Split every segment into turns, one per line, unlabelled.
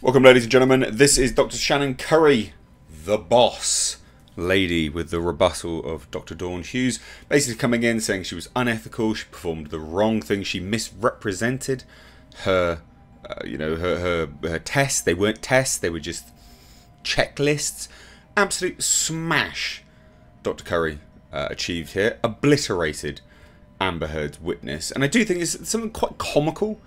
Welcome, ladies and gentlemen. This is Dr. Shannon Curry, the boss lady, with the rebuttal of Dr. Dawn Hughes, basically coming in saying she was unethical, she performed the wrong thing, she misrepresented her, her tests. They weren't tests, they were just checklists. Absolute smash Dr. Curry achieved here. Obliterated Amber Heard's witness. And I do think it's something quite comical,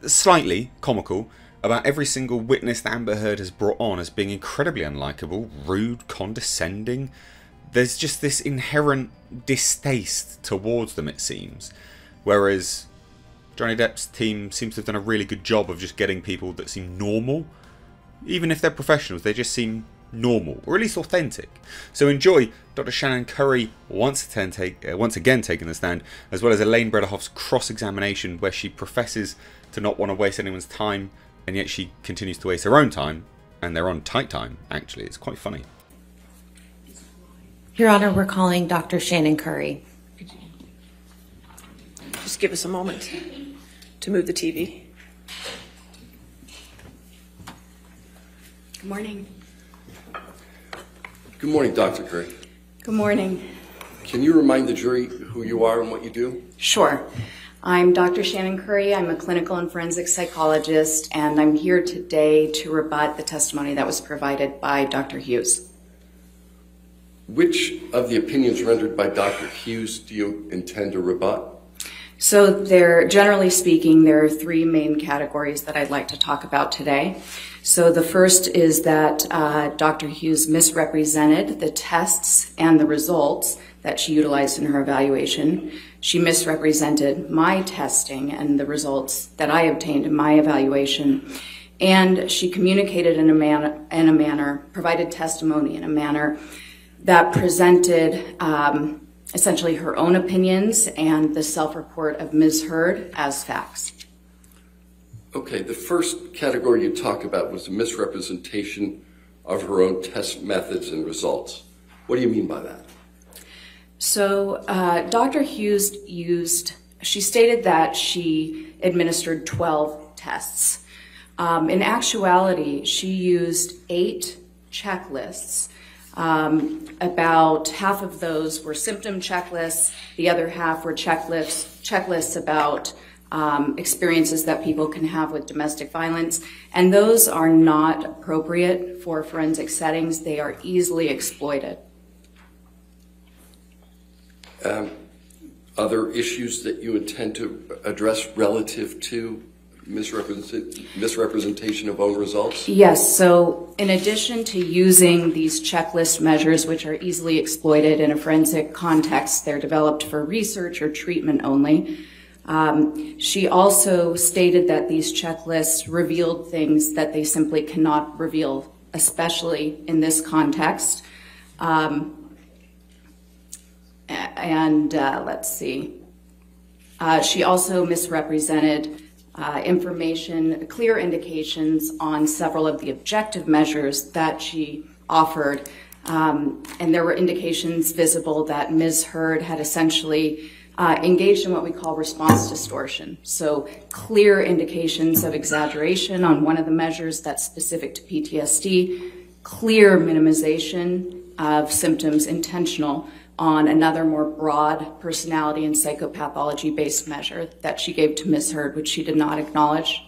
slightly comical, about every single witness that Amber Heard has brought on as being incredibly unlikable, rude, condescending. There's just this inherent distaste towards them, it seems. Whereas Johnny Depp's team seems to have done a really good job of just getting people that seem normal. Even if they're professionals, they just seem normal, or at least authentic. So enjoy Dr. Shannon Curry once again taking the stand, as well as Elaine Brederhoff's cross-examination, where she professes to not want to waste anyone's time, and yet she continues to waste her own time, and they're on tight time, actually. It's quite funny.
Your Honor, we're calling Dr. Shannon Curry.
Just give us a moment to move the TV. Good morning.
Good morning, Dr. Curry.
Good morning.
Can you remind the jury who you are and what you do?
Sure. I'm Dr. Shannon Curry. I'm a clinical and forensic psychologist, and I'm here today to rebut the testimony that was provided by Dr. Hughes.
Which of the opinions rendered by Dr. Hughes do you intend to rebut?
So generally speaking, there are three main categories that I'd like to talk about today. So the first is that Dr. Hughes misrepresented the tests and the results that she utilized in her evaluation. She misrepresented my testing and the results that I obtained in my evaluation. And she communicated in a manner, provided testimony in a manner that presented essentially her own opinions and the self-report of Ms. Heard as facts.
Okay, the first category you talked about was the misrepresentation of her own test methods and results. What do you mean by that?
So Dr. Hughes she stated that she administered 12 tests. In actuality, she used 8 checklists. About half of those were symptom checklists. The other half were checklists about experiences that people can have with domestic violence. And those are not appropriate for forensic settings. They are easily exploited.
Other issues that you intend to address relative to misrepresentation of own results?
Yes, so in addition to using these checklist measures, which are easily exploited in a forensic context, they're developed for research or treatment only. She also stated that these checklists revealed things that they simply cannot reveal, especially in this context. Let's see. She also misrepresented information, clear indications on several of the objective measures that she offered. And there were indications visible that Ms. Heard had essentially engaged in what we call response distortion. So clear indications of exaggeration on one of the measures that's specific to PTSD, clear minimization of symptoms, intentional, on another more broad personality and psychopathology-based measure that she gave to Ms. Heard, which she did not acknowledge.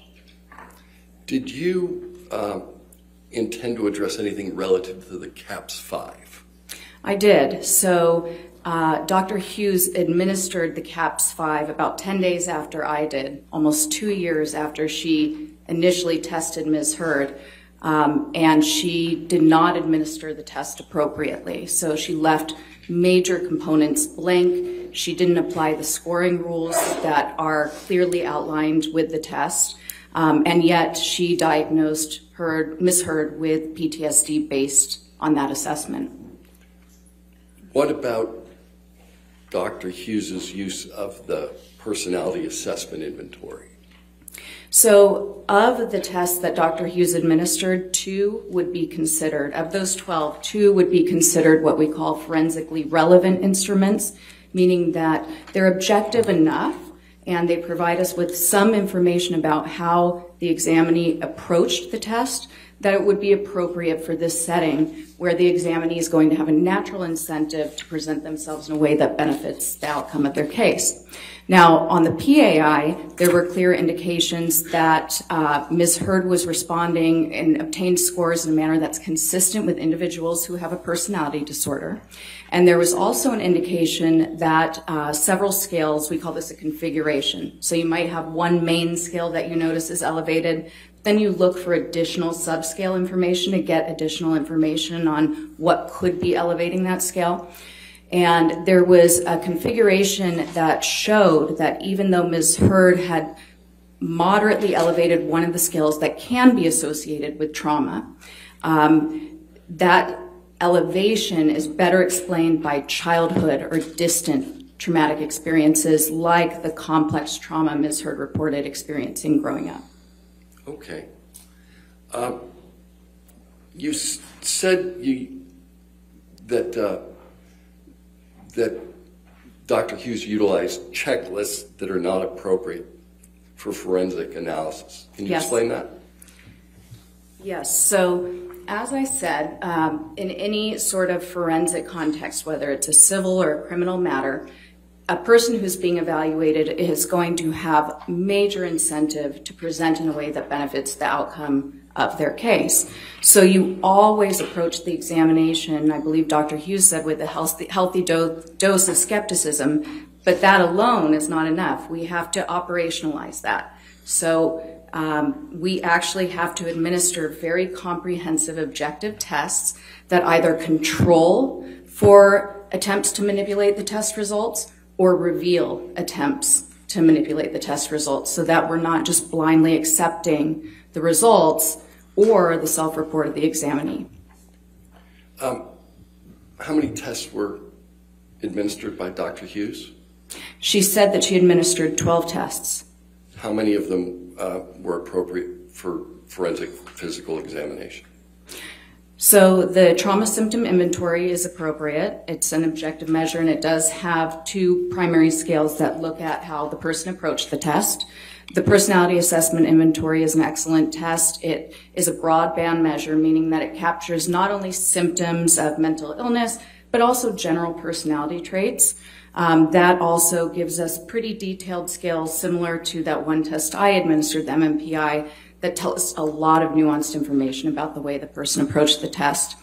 Did you intend to address anything relative to the CAPS-5?
I did. So Dr. Hughes administered the CAPS-5 about 10 days after I did, almost 2 years after she initially tested Ms. Heard. And she did not administer the test appropriately. So she left major components blank. She didn't apply the scoring rules that are clearly outlined with the test. And yet she diagnosed Ms. Heard with PTSD based on that assessment.
What about Dr. Hughes's use of the personality assessment inventory?
So of the tests that Dr. Hughes administered, 2 would be considered, of those 12, 2 would be considered what we call forensically relevant instruments, meaning that they're objective enough and they provide us with some information about how the examinee approached the test, that it would be appropriate for this setting where the examinee is going to have a natural incentive to present themselves in a way that benefits the outcome of their case. Now, on the PAI, there were clear indications that Ms. Hurd was responding and obtained scores in a manner that's consistent with individuals who have a personality disorder. And there was also an indication that several scales, we call this a configuration. So you might have one main scale that you notice is elevated, then you look for additional subscale information to get additional information on what could be elevating that scale. And there was a configuration that showed that even though Ms. Hurd had moderately elevated one of the scales that can be associated with trauma, that elevation is better explained by childhood or distant traumatic experiences like the complex trauma Ms. Hurd reported experiencing growing up.
Okay. You said that Dr. Hughes utilized checklists that are not appropriate for forensic analysis. Can you explain that?
Yes. So, as I said, in any sort of forensic context, whether it's a civil or a criminal matter, a person who's being evaluated is going to have major incentive to present in a way that benefits the outcome of their case. So you always approach the examination, I believe Dr. Hughes said, with a healthy dose of skepticism, but that alone is not enough. We have to operationalize that. So we actually have to administer very comprehensive objective tests that either control for attempts to manipulate the test results or reveal attempts to manipulate the test results, so that we're not just blindly accepting the results or the self-report of the examinee.
How many tests were administered by Dr. Hughes?
She said that she administered 12 tests.
How many of them were appropriate for forensic physical examination?
So the trauma symptom inventory is appropriate. It's an objective measure, and it does have two primary scales that look at how the person approached the test. The personality assessment inventory is an excellent test. It is a broadband measure, meaning that it captures not only symptoms of mental illness, but also general personality traits. That also gives us pretty detailed scales similar to that one test I administered, the MMPI, that tells us a lot of nuanced information about the way the person approached the test.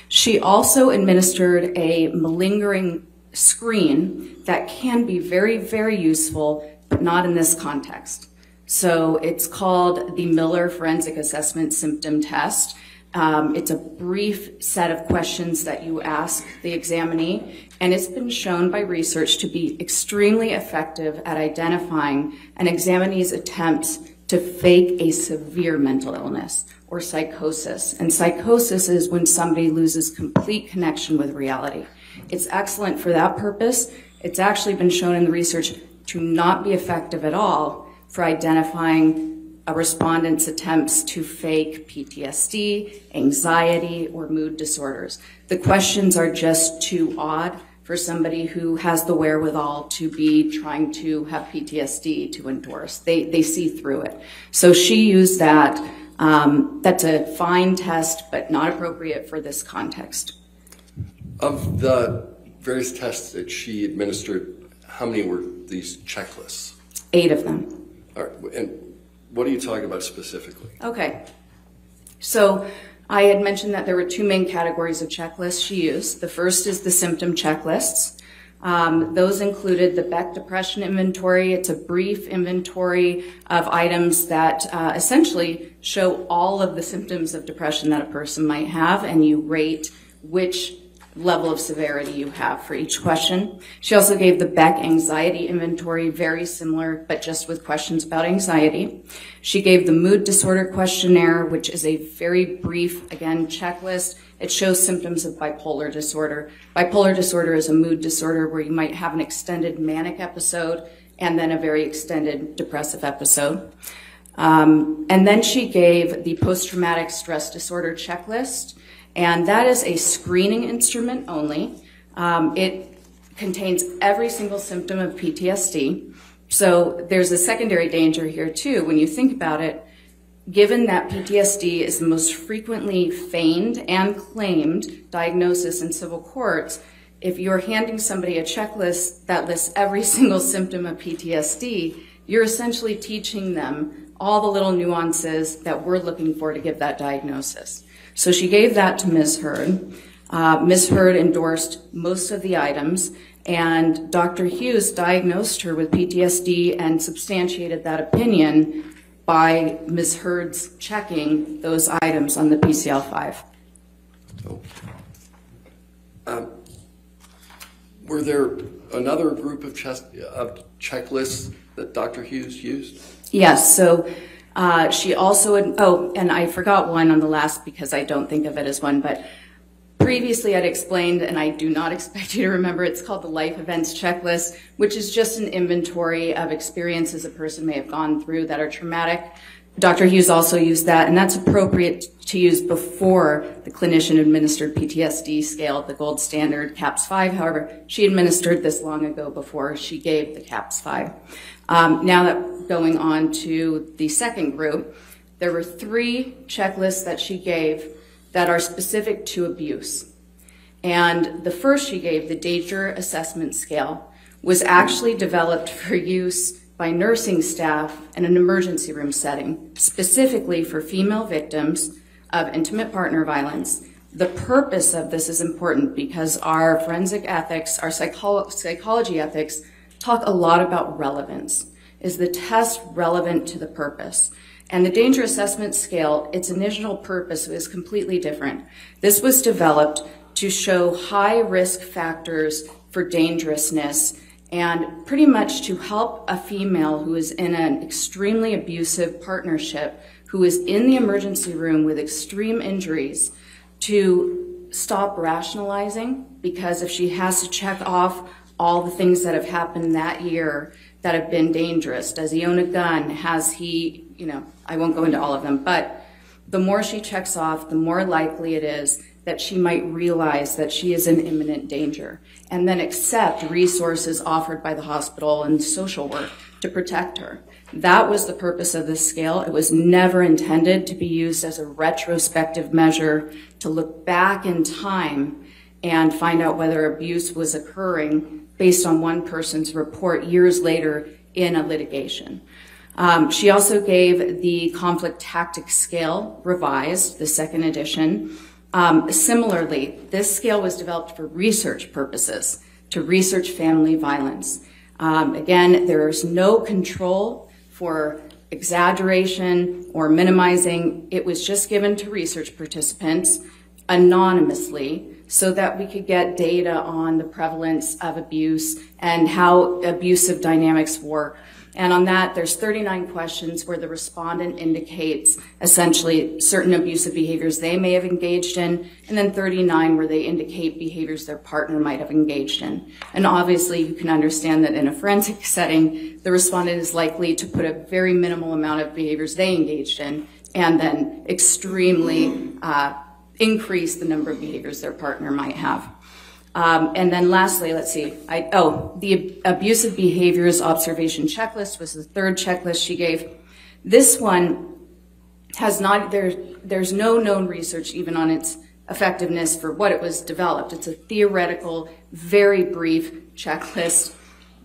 She also administered a malingering screen that can be very, very useful, but not in this context. So it's called the Miller Forensic Assessment Symptom Test. It's a brief set of questions that you ask the examinee, and it's been shown by research to be extremely effective at identifying an examinee's attempts to fake a severe mental illness or psychosis. And psychosis is when somebody loses complete connection with reality. It's excellent for that purpose. It's actually been shown in the research to not be effective at all for identifying a respondent's attempts to fake PTSD, anxiety, or mood disorders. The questions are just too odd for somebody who has the wherewithal to be trying to have PTSD to endorse. They see through it. So she used that. That's a fine test, but not appropriate for this context.
Of the various tests that she administered, how many were these checklists?
8 of them.
All right, and what are you talking about specifically?
Okay. So I had mentioned that there were 2 main categories of checklists she used. The first is the symptom checklists. Those included the Beck Depression Inventory. It's a brief inventory of items that essentially show all of the symptoms of depression that a person might have, and you rate which level of severity you have for each question. She also gave the Beck Anxiety Inventory, very similar, but just with questions about anxiety. She gave the Mood Disorder Questionnaire, which is a very brief, again, checklist. It shows symptoms of bipolar disorder. Bipolar disorder is a mood disorder where you might have an extended manic episode and then a very extended depressive episode. And then she gave the Post-Traumatic Stress Disorder Checklist, and that is a screening instrument only. It contains every single symptom of PTSD, So there's a secondary danger here too. When you think about it, given that PTSD is the most frequently feigned and claimed diagnosis in civil courts, if you're handing somebody a checklist that lists every single symptom of PTSD, you're essentially teaching them all the little nuances that we're looking for to give that diagnosis. So she gave that to Ms. Hurd. Ms. Hurd endorsed most of the items, and Dr. Hughes diagnosed her with PTSD and substantiated that opinion by Ms. Hurd's checking those items on the PCL-5.
Were there another group of checklists that Dr. Hughes used?
Yes, so she also, and I forgot one on the last because I don't think of it as one, but previously I'd explained, and I do not expect you to remember, it's called the Life Events Checklist, which is just an inventory of experiences a person may have gone through that are traumatic. Dr. Hughes also used that, and that's appropriate to use before the clinician-administered PTSD scale, the gold standard CAPS-5. However, she administered this long ago before she gave the CAPS-5. Now that going on to the second group, there were 3 checklists that she gave that are specific to abuse. And the first she gave, the Danger Assessment Scale, was actually developed for use by nursing staff in an emergency room setting, specifically for female victims of intimate partner violence. The purpose of this is important because our forensic ethics, our psychology ethics, talk a lot about relevance. Is the test relevant to the purpose? And the Danger Assessment Scale, its initial purpose was completely different. This was developed to show high risk factors for dangerousness and pretty much to help a female who is in an extremely abusive partnership, who is in the emergency room with extreme injuries, to stop rationalizing, because if she has to check off all the things that have happened that year that have been dangerous, does he own a gun, has he, I won't go into all of them, but the more she checks off, the more likely it is that she might realize that she is in imminent danger and then accept resources offered by the hospital and social work to protect her. That was the purpose of this scale. It was never intended to be used as a retrospective measure to look back in time and find out whether abuse was occurring based on one person's report years later in a litigation. She also gave the Conflict Tactics Scale, revised, the second edition. Similarly, this scale was developed for research purposes, to research family violence. Again, there is no control for exaggeration or minimizing. It was just given to research participants anonymously so that we could get data on the prevalence of abuse and how abusive dynamics work. And on that, there's 39 questions where the respondent indicates essentially certain abusive behaviors they may have engaged in, and then 39 where they indicate behaviors their partner might have engaged in. And obviously, you can understand that in a forensic setting, the respondent is likely to put a very minimal amount of behaviors they engaged in, and then extremely increase the number of behaviors their partner might have. And then lastly, let's see, the abusive behaviors observation checklist was the third checklist she gave. This one has not, there's no known research even on its effectiveness for what it was developed. It's a theoretical, very brief checklist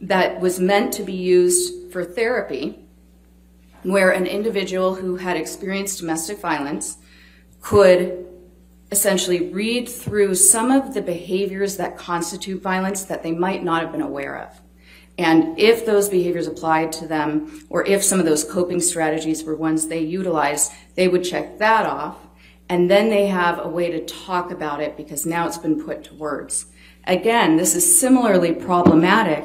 that was meant to be used for therapy, where an individual who had experienced domestic violence could essentially read through some of the behaviors that constitute violence that they might not have been aware of. And if those behaviors applied to them, or if some of those coping strategies were ones they utilized, they would check that off, and then they have a way to talk about it because now it's been put to words. Again, this is similarly problematic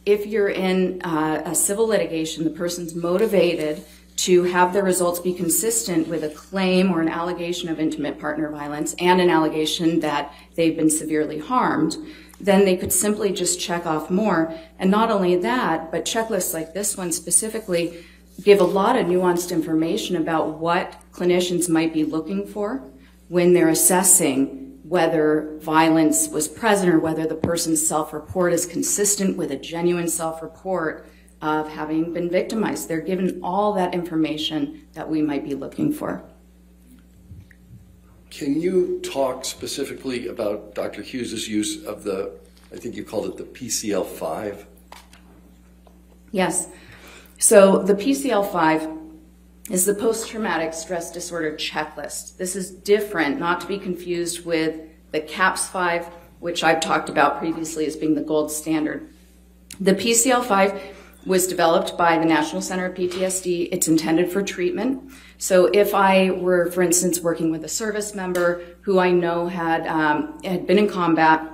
if you're in a civil litigation, the person's motivated to have their results be consistent with a claim or an allegation of intimate partner violence and an allegation that they've been severely harmed, then they could simply just check off more. And not only that, but checklists like this one specifically give a lot of nuanced information about what clinicians might be looking for when they're assessing whether violence was present or whether the person's self-report is consistent with a genuine self-report of having been victimized. They're given all that information that we might be looking for.
Can you talk specifically about Dr. Hughes' use of the, I think you called it the PCL-5?
Yes. So the PCL-5 is the post-traumatic stress disorder checklist. This is different, not to be confused with the CAPS-5, which I've talked about previously as being the gold standard. The PCL-5 was developed by the National Center of PTSD. It's intended for treatment. So if I were, for instance, working with a service member who I know had been in combat,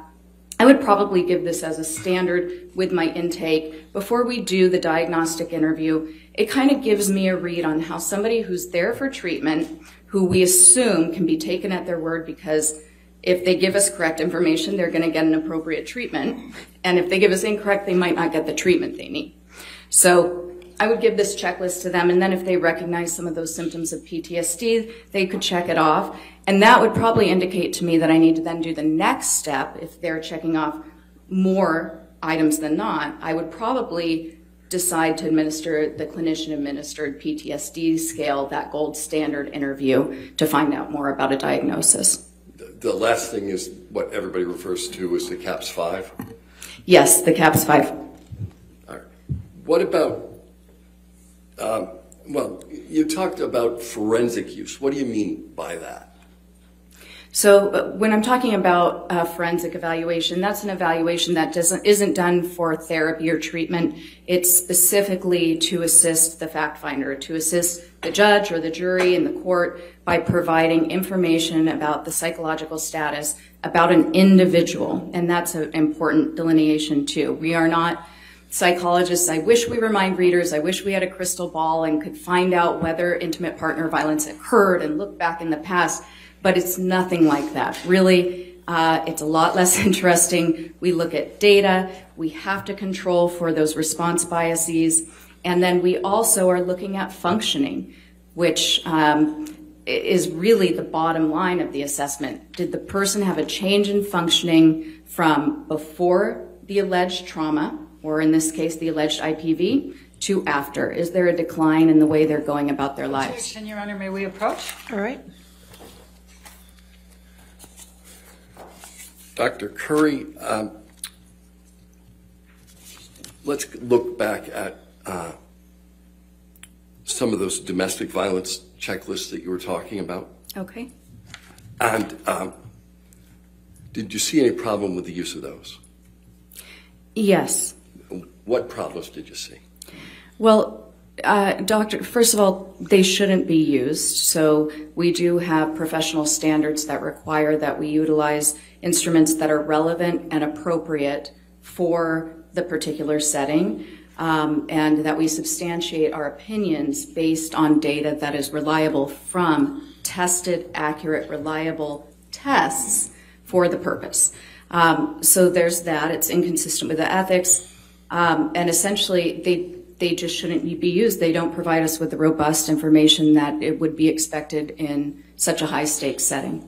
I would probably give this as a standard with my intake. Before we do the diagnostic interview, it kind of gives me a read on how somebody who's there for treatment, who we assume can be taken at their word, because if they give us correct information, they're going to get an appropriate treatment. And if they give us incorrect, they might not get the treatment they need. So I would give this checklist to them, and then if they recognize some of those symptoms of PTSD, they could check it off. And that would probably indicate to me that I need to then do the next step. If they're checking off more items than not, I would probably decide to administer the clinician-administered PTSD scale, that gold standard interview, to find out more about a diagnosis.
The last thing is what everybody refers to as the CAPS-5?
Yes, the CAPS-5.
All right. What about, well, you talked about forensic use. What do you mean by that?
So when I'm talking about forensic evaluation, that's an evaluation that isn't done for therapy or treatment. It's specifically to assist the fact finder, to assist the judge or the jury in the court by providing information about the psychological status about an individual. And that's an important delineation too. We are not psychologists. I wish we were mind readers. I wish we had a crystal ball and could find out whether intimate partner violence occurred and look back in the past. But it's nothing like that. Really, it's a lot less interesting. We look at data. We have to control for those response biases. And then we also are looking at functioning, which is really the bottom line of the assessment. Did the person have a change in functioning from before the alleged trauma, or in this case, the alleged IPV, to after? Is there a decline in the way they're going about their lives?
Your Honor, may we approach?
All right.
Dr. Curry, let's look back at some of those domestic violence checklists that you were talking about.
Okay.
And did you see any problem with the use of those?
Yes.
What problems did you see?
Well, Doctor, first of all, they shouldn't be used. So we do have professional standards that require that we utilize instruments that are relevant and appropriate for the particular setting, and that we substantiate our opinions based on data that is reliable from tested, accurate, reliable tests for the purpose. So there's that. It's inconsistent with the ethics, and essentially they just shouldn't be used. They don't provide us with the robust information that it would be expected in such a high-stakes setting.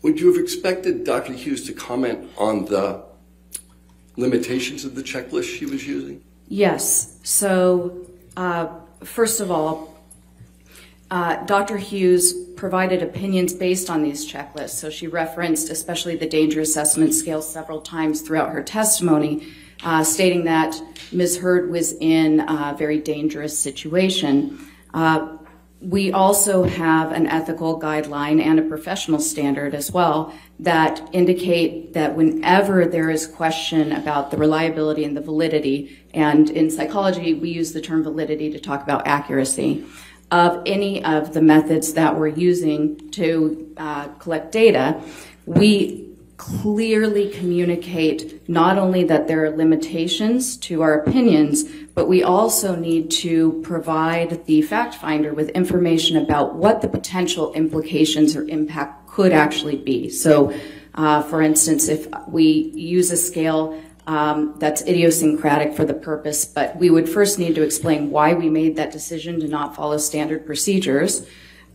Would you have expected Dr. Hughes to comment on the limitations of the checklist she was using?
Yes. So first of all, Dr. Hughes provided opinions based on these checklists. So she referenced especially the danger assessment scale several times throughout her testimony, stating that Ms. Heard was in a very dangerous situation. We also have an ethical guideline and a professional standard as well that indicate that whenever there is question about the reliability and the validity, and in psychology we use the term validity to talk about accuracy, of any of the methods that we're using to collect data, we clearly communicate not only that there are limitations to our opinions, but we also need to provide the fact finder with information about what the potential implications or impact could actually be. So, for instance, if we use a scale that's idiosyncratic for the purpose, but we would first need to explain why we made that decision to not follow standard procedures.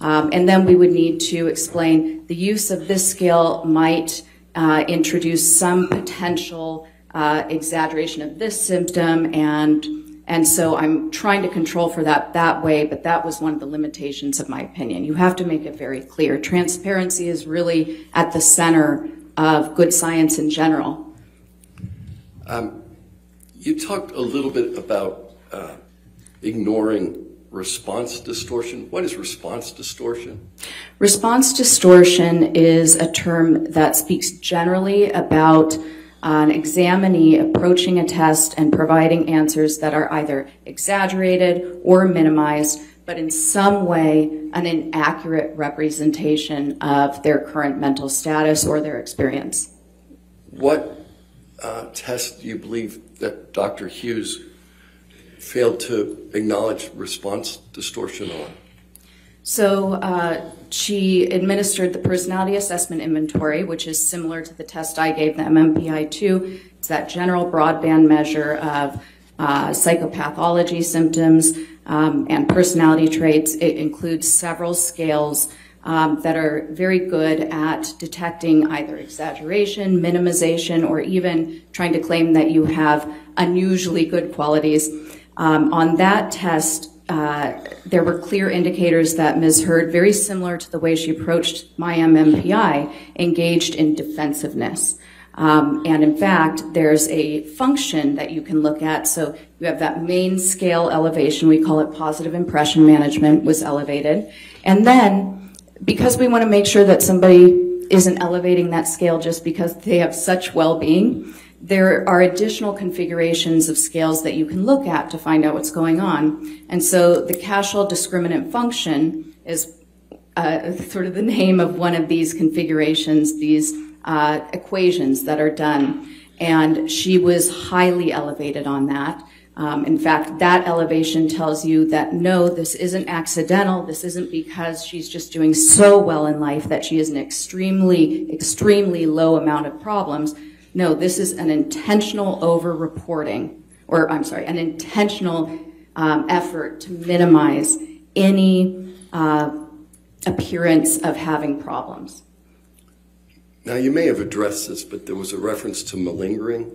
And then we would need to explain the use of this scale might introduced some potential exaggeration of this symptom, and so I'm trying to control for that way, but that was one of the limitations of my opinion. You have to make it very clear. Transparency is really at the center of good science in general.
You talked a little bit about ignoring response distortion. What is response distortion?
Response distortion is a term that speaks generally about an examinee approaching a test and providing answers that are either exaggerated or minimized, but in some way an inaccurate representation of their current mental status or their experience.
What test do you believe that Dr. Hughes failed to acknowledge response distortion on?
So she administered the personality assessment inventory, which is similar to the test I gave, the MMPI-2. It's that general broadband measure of psychopathology symptoms and personality traits. It includes several scales that are very good at detecting either exaggeration, minimization, or even trying to claim that you have unusually good qualities. On that test, there were clear indicators that Ms. Hurd, very similar to the way she approached my MMPI, engaged in defensiveness. And in fact, there's a function that you can look at. So you have that main scale elevation, we call it positive impression management, was elevated. And then, because we want to make sure that somebody isn't elevating that scale just because they have such well-being, there are additional configurations of scales that you can look at to find out what's going on. And so the Cashel discriminant function is sort of the name of one of these configurations, these equations that are done. And she was highly elevated on that. In fact, that elevation tells you that no, this isn't accidental. This isn't because she's just doing so well in life that she has an extremely, extremely low amount of problems. No, this is an intentional over-reporting, or I'm sorry, an intentional effort to minimize any appearance of having problems.
Now, you may have addressed this, but there was a reference to malingering.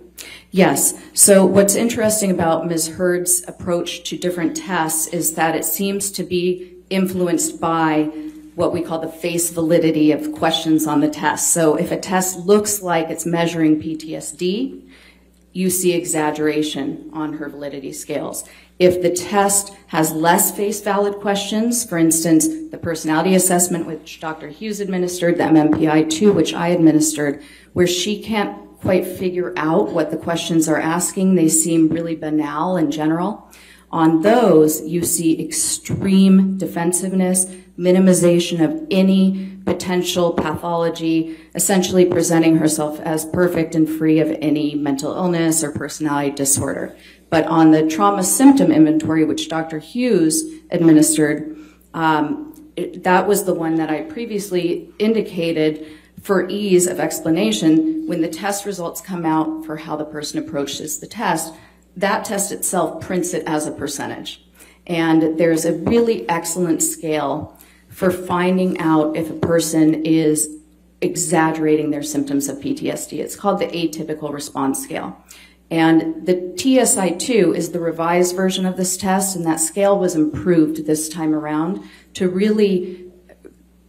Yes. So what's interesting about Ms. Hurd's approach to different tests is that it seems to be influenced by what we call the face validity of questions on the test. So if a test looks like it's measuring PTSD, you see exaggeration on her validity scales. If the test has less face valid questions, for instance, the personality assessment which Dr. Hughes administered, the MMPI-2 which I administered, where she can't quite figure out what the questions are asking, they seem really banal in general. On those, you see extreme defensiveness, minimization of any potential pathology, essentially presenting herself as perfect and free of any mental illness or personality disorder. But on the trauma symptom inventory, which Dr. Hughes administered, that was the one that I previously indicated for ease of explanation. When the test results come out for how the person approaches the test, that test itself prints it as a percentage. And there's a really excellent scale for finding out if a person is exaggerating their symptoms of PTSD. It's called the atypical response scale. And the TSI-2 is the revised version of this test, and that scale was improved this time around to really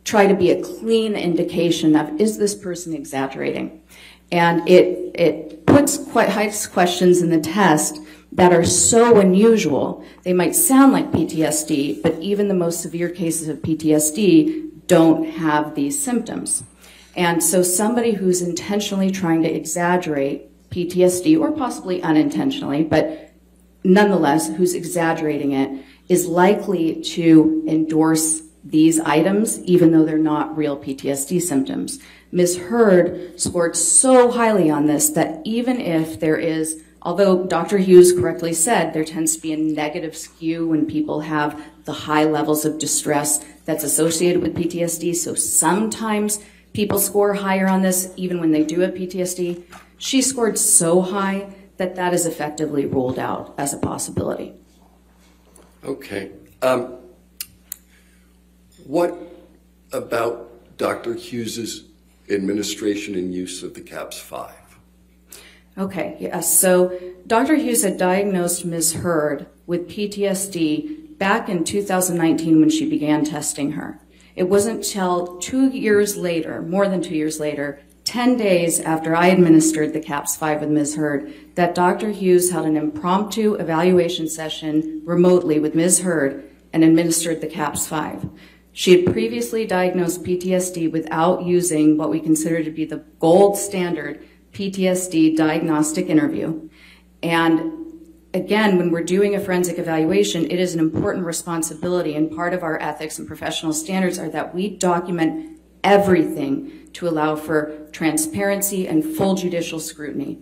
try to be a clean indication of, is this person exaggerating? And it puts quite high questions in the test that are so unusual. They might sound like PTSD, but even the most severe cases of PTSD don't have these symptoms. And so somebody who's intentionally trying to exaggerate PTSD, or possibly unintentionally, but nonetheless who's exaggerating it, is likely to endorse these items even though they're not real PTSD symptoms. Ms. Hurd scored so highly on this that even if there is, although Dr. Hughes correctly said there tends to be a negative skew when people have the high levels of distress that's associated with PTSD, so sometimes people score higher on this even when they do have PTSD, she scored so high that that is effectively ruled out as a possibility.
Okay. What about Dr. Hughes's administration and use of the CAPS-5?
Okay, yes. So Dr. Hughes had diagnosed Ms. Hurd with PTSD back in 2019 when she began testing her. It wasn't till 2 years later, more than 2 years later, 10 days after I administered the CAPS-5 with Ms. Hurd, that Dr. Hughes held an impromptu evaluation session remotely with Ms. Hurd and administered the CAPS-5. She had previously diagnosed PTSD without using what we consider to be the gold standard PTSD diagnostic interview. And again, when we're doing a forensic evaluation, it is an important responsibility, and part of our ethics and professional standards are that we document everything to allow for transparency and full judicial scrutiny.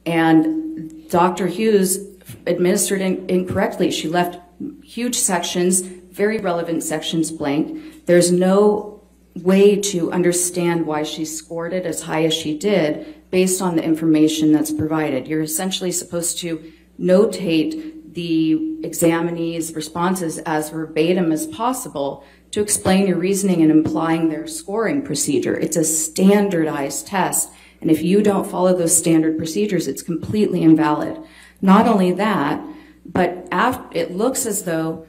And Dr. Hughes administered incorrectly. She left huge sections, very relevant sections, blank. There's no way to understand why she scored it as high as she did based on the information that's provided. You're essentially supposed to notate the examinee's responses as verbatim as possible to explain your reasoning and implying their scoring procedure. It's a standardized test, and if you don't follow those standard procedures, it's completely invalid. Not only that, but it looks as though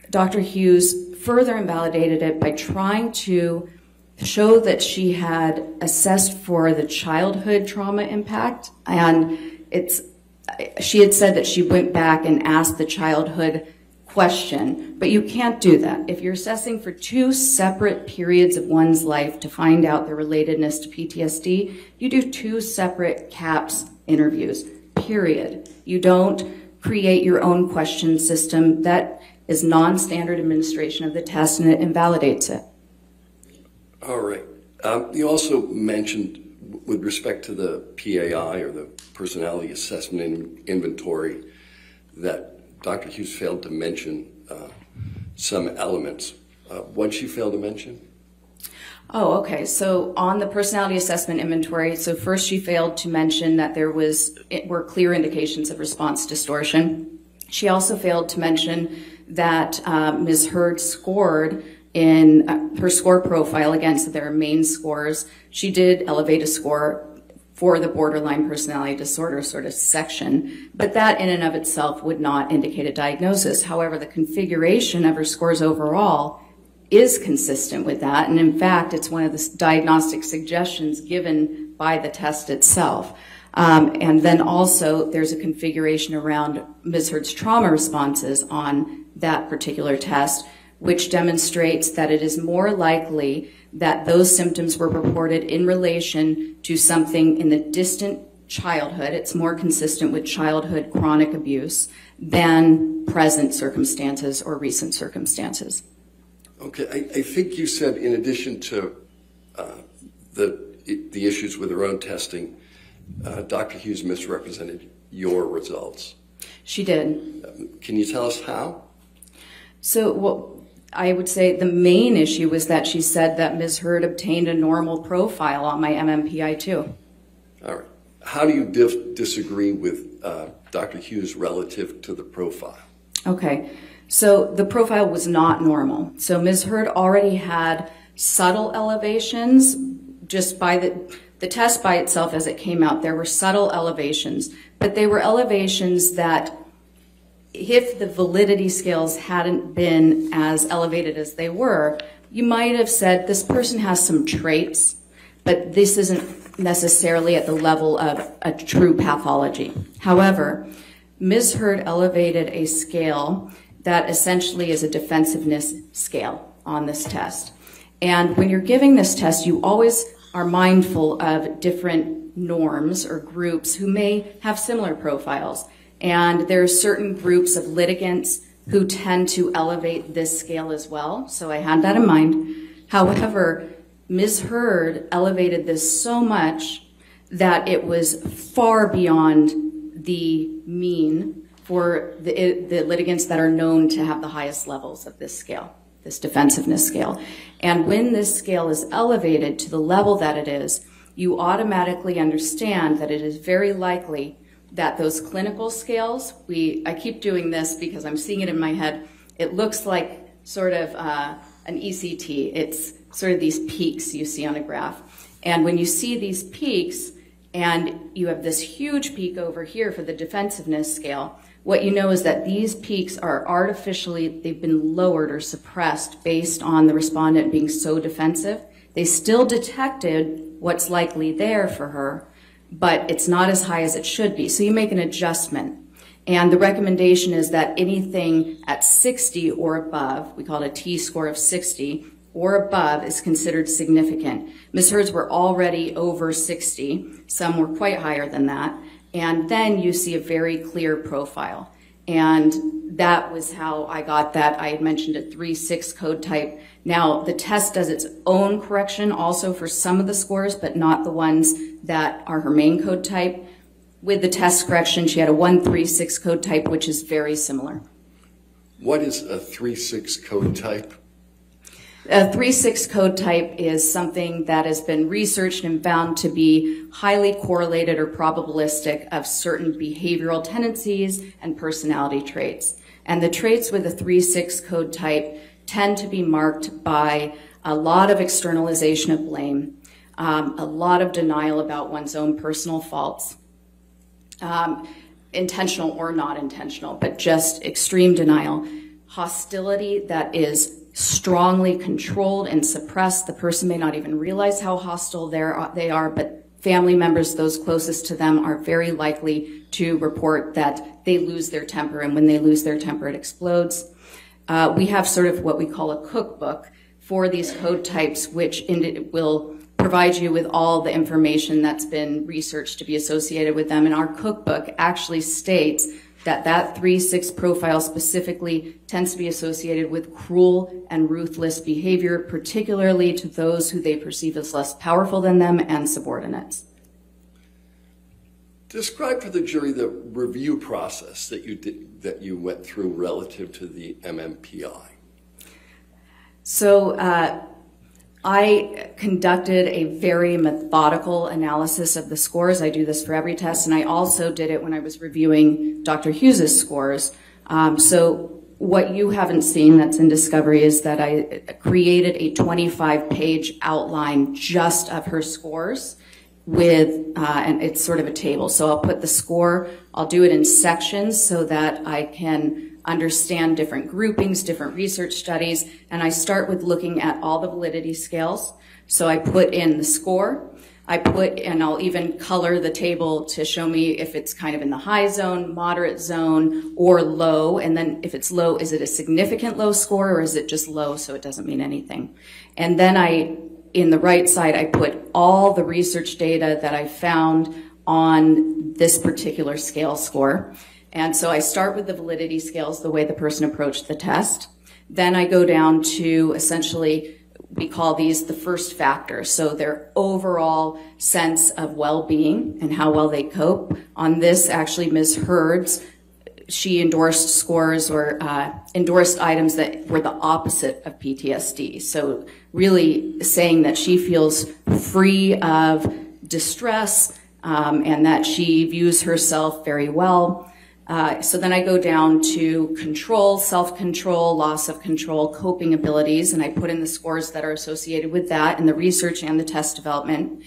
Dr. Hughes further invalidated it by trying to show that she had assessed for the childhood trauma impact, and she had said that she went back and asked the childhood question, but you can't do that. If you're assessing for 2 separate periods of one's life to find out their relatedness to PTSD, you do 2 separate CAPS interviews, period. You don't create your own question system. That is non-standard administration of the test, and it invalidates it.
All right. You also mentioned, with respect to the PAI, or the Personality Assessment Inventory, that Dr. Hughes failed to mention some elements. What did she fail to mention?
Oh, okay. So on the Personality Assessment Inventory, so first she failed to mention that there were clear indications of response distortion. She also failed to mention that Ms. Hurd scored in her score profile, again, so there are main scores. She did elevate a score for the borderline personality disorder sort of section, but that in and of itself would not indicate a diagnosis. However, the configuration of her scores overall is consistent with that, and in fact, it's one of the diagnostic suggestions given by the test itself. And then also, there's a configuration around Ms. Hurd's trauma responses on that particular test, which demonstrates that it is more likely that those symptoms were reported in relation to something in the distant childhood. It's more consistent with childhood chronic abuse than present circumstances or recent circumstances.
Okay, I think you said, in addition to the issues with her own testing, Dr. Hughes misrepresented your results.
She did.
Can you tell us how?
So, I would say the main issue was that she said that Ms. Hurd obtained a normal profile on my MMPI-2.
All right. How do you disagree with Dr. Hughes relative to the profile?
Okay. So the profile was not normal. So Ms. Hurd already had subtle elevations just by the test by itself as it came out. There were subtle elevations, but they were elevations that, if the validity scales hadn't been as elevated as they were, you might have said this person has some traits, but this isn't necessarily at the level of a true pathology. However, Ms. Hurd elevated a scale that essentially is a defensiveness scale on this test. And when you're giving this test, you always are mindful of different norms or groups who may have similar profiles. And there are certain groups of litigants who tend to elevate this scale as well, so I had that in mind. However, Ms. Hurd elevated this so much that it was far beyond the mean for the litigants that are known to have the highest levels of this scale, this defensiveness scale. And when this scale is elevated to the level that it is, you automatically understand that it is very likely that those clinical scales, I keep doing this because I'm seeing it in my head, it looks like sort of an ECT. It's sort of these peaks you see on a graph. And when you see these peaks, and you have this huge peak over here for the defensiveness scale, what you know is that these peaks are artificially, they've been lowered or suppressed based on the respondent being so defensive. They still detected what's likely there for her, but it's not as high as it should be. So you make an adjustment. And the recommendation is that anything at 60 or above, we call it a T-score of 60, or above is considered significant. Ms. Hurd's were already over 60. Some were quite higher than that. And then you see a very clear profile. And that was how I got that. I had mentioned a 3-6 code type. Now, the test does its own correction also for some of the scores, but not the ones that are her main code type. With the test correction, she had a 1-3-6 code type, which is very similar.
What is a 3-6 code type?
A 3-6 code type is something that has been researched and found to be highly correlated or probabilistic of certain behavioral tendencies and personality traits. And the traits with a 3-6 code type tend to be marked by a lot of externalization of blame, a lot of denial about one's own personal faults, intentional or not intentional, but just extreme denial, hostility that is strongly controlled and suppressed. The person may not even realize how hostile they are, but family members, those closest to them, are very likely to report that they lose their temper, and when they lose their temper, it explodes. We have sort of what we call a cookbook for these code types, which will provide you with all the information that's been researched to be associated with them. And our cookbook actually states that 3-6 profile specifically tends to be associated with cruel and ruthless behavior, particularly to those who they perceive as less powerful than them and subordinates.
Describe for the jury the review process that you went through relative to the MMPI.
So I conducted a very methodical analysis of the scores. I do this for every test, and I also did it when I was reviewing Dr. Hughes's scores. So what you haven't seen that's in Discovery is that I created a 25-page outline just of her scores with, and it's sort of a table. So I'll put the score, I'll do it in sections so that I can understand different groupings, different research studies, and I start with looking at all the validity scales. So I put in the score, and I'll even color the table to show me if it's kind of in the high zone, moderate zone, or low, and then if it's low, is it a significant low score, or is it just low so it doesn't mean anything? And then in the right side, I put all the research data that I found on this particular scale score. And so I start with the validity scales, the way the person approached the test. Then I go down to essentially, we call these the first factors. So their overall sense of well-being and how well they cope. On this, actually, Ms. Hurd's, she endorsed scores or endorsed items that were the opposite of PTSD. So really saying that she feels free of distress and that she views herself very well. So then I go down to control, self-control, loss of control, coping abilities, and I put in the scores that are associated with that in the research and the test development.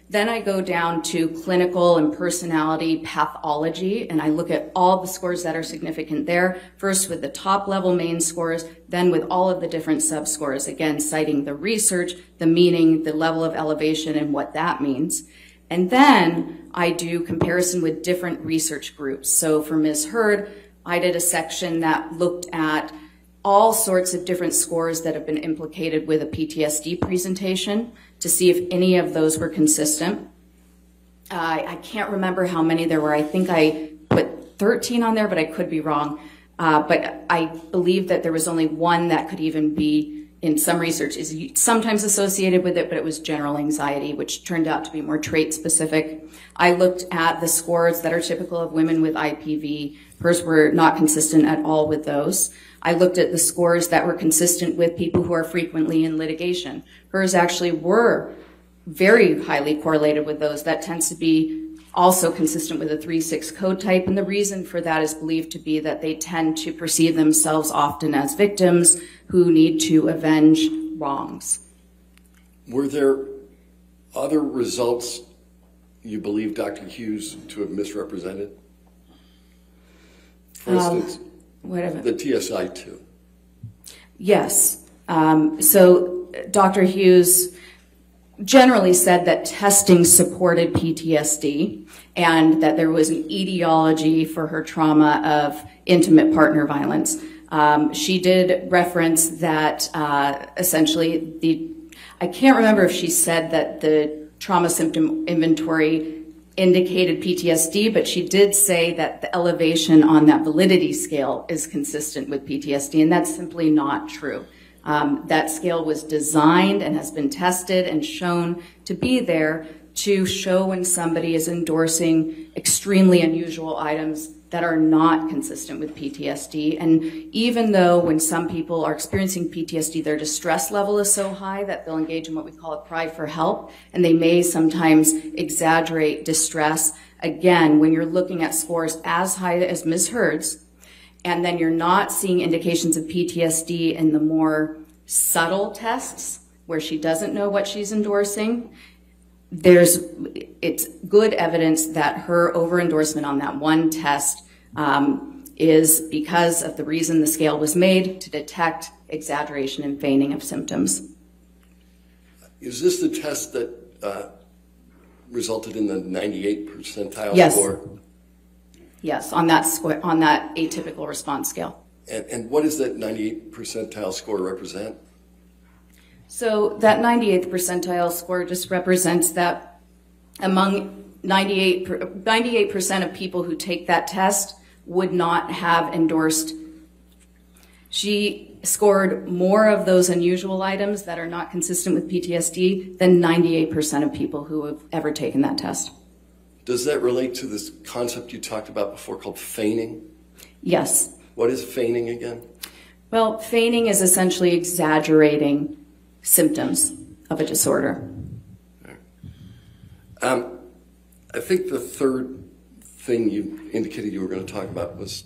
Then I go down to clinical and personality pathology, and I look at all the scores that are significant there, first with the top level main scores, then with all of the different sub-scores, again, citing the research, the meaning, the level of elevation, and what that means. And then I do comparison with different research groups. So for Ms. Hurd, I did a section that looked at all sorts of different scores that have been implicated with a PTSD presentation to see if any of those were consistent. I can't remember how many there were. I think I put 13 on there, but I could be wrong. But I believe that there was only one that could even be, in some research, is sometimes associated with it, but it was general anxiety, which turned out to be more trait specific. I looked at the scores that are typical of women with IPV. Hers were not consistent at all with those. I looked at the scores that were consistent with people who are frequently in litigation. Hers actually were very highly correlated with those. That tends to be also consistent with a 3-6 code type, and the reason for that is believed to be that they tend to perceive themselves often as victims who need to avenge wrongs.
Were there other results you believe Dr. Hughes to have misrepresented? For instance, the TSI-2.
Yes. So Dr. Hughes generally said that testing supported PTSD and that there was an etiology for her trauma of intimate partner violence. She did reference that essentially I can't remember if she said that the trauma symptom inventory indicated PTSD, but she did say that the elevation on that validity scale is consistent with PTSD, and that's simply not true. That scale was designed and has been tested and shown to be there to show when somebody is endorsing extremely unusual items that are not consistent with PTSD. And even though when some people are experiencing PTSD, their distress level is so high that they'll engage in what we call a cry for help, and they may sometimes exaggerate distress. Again, when you're looking at scores as high as Ms. Hurd's, and then you're not seeing indications of PTSD in the more subtle tests where she doesn't know what she's endorsing, it's good evidence that her over-endorsement on that one test is because of the reason the scale was made, to detect exaggeration and feigning of symptoms.
Is this the test that resulted in the 98th percentile score?
Yes, on that atypical response scale.
And what does that 98th percentile score represent?
So that 98th percentile score just represents that among 98% of people who take that test would not have endorsed. She scored more of those unusual items that are not consistent with PTSD than 98% of people who have ever taken that test.
Does that relate to this concept you talked about before called feigning?
Yes.
What is feigning again?
Well, feigning is essentially exaggerating symptoms of a disorder.
I think the third thing you indicated you were going to talk about was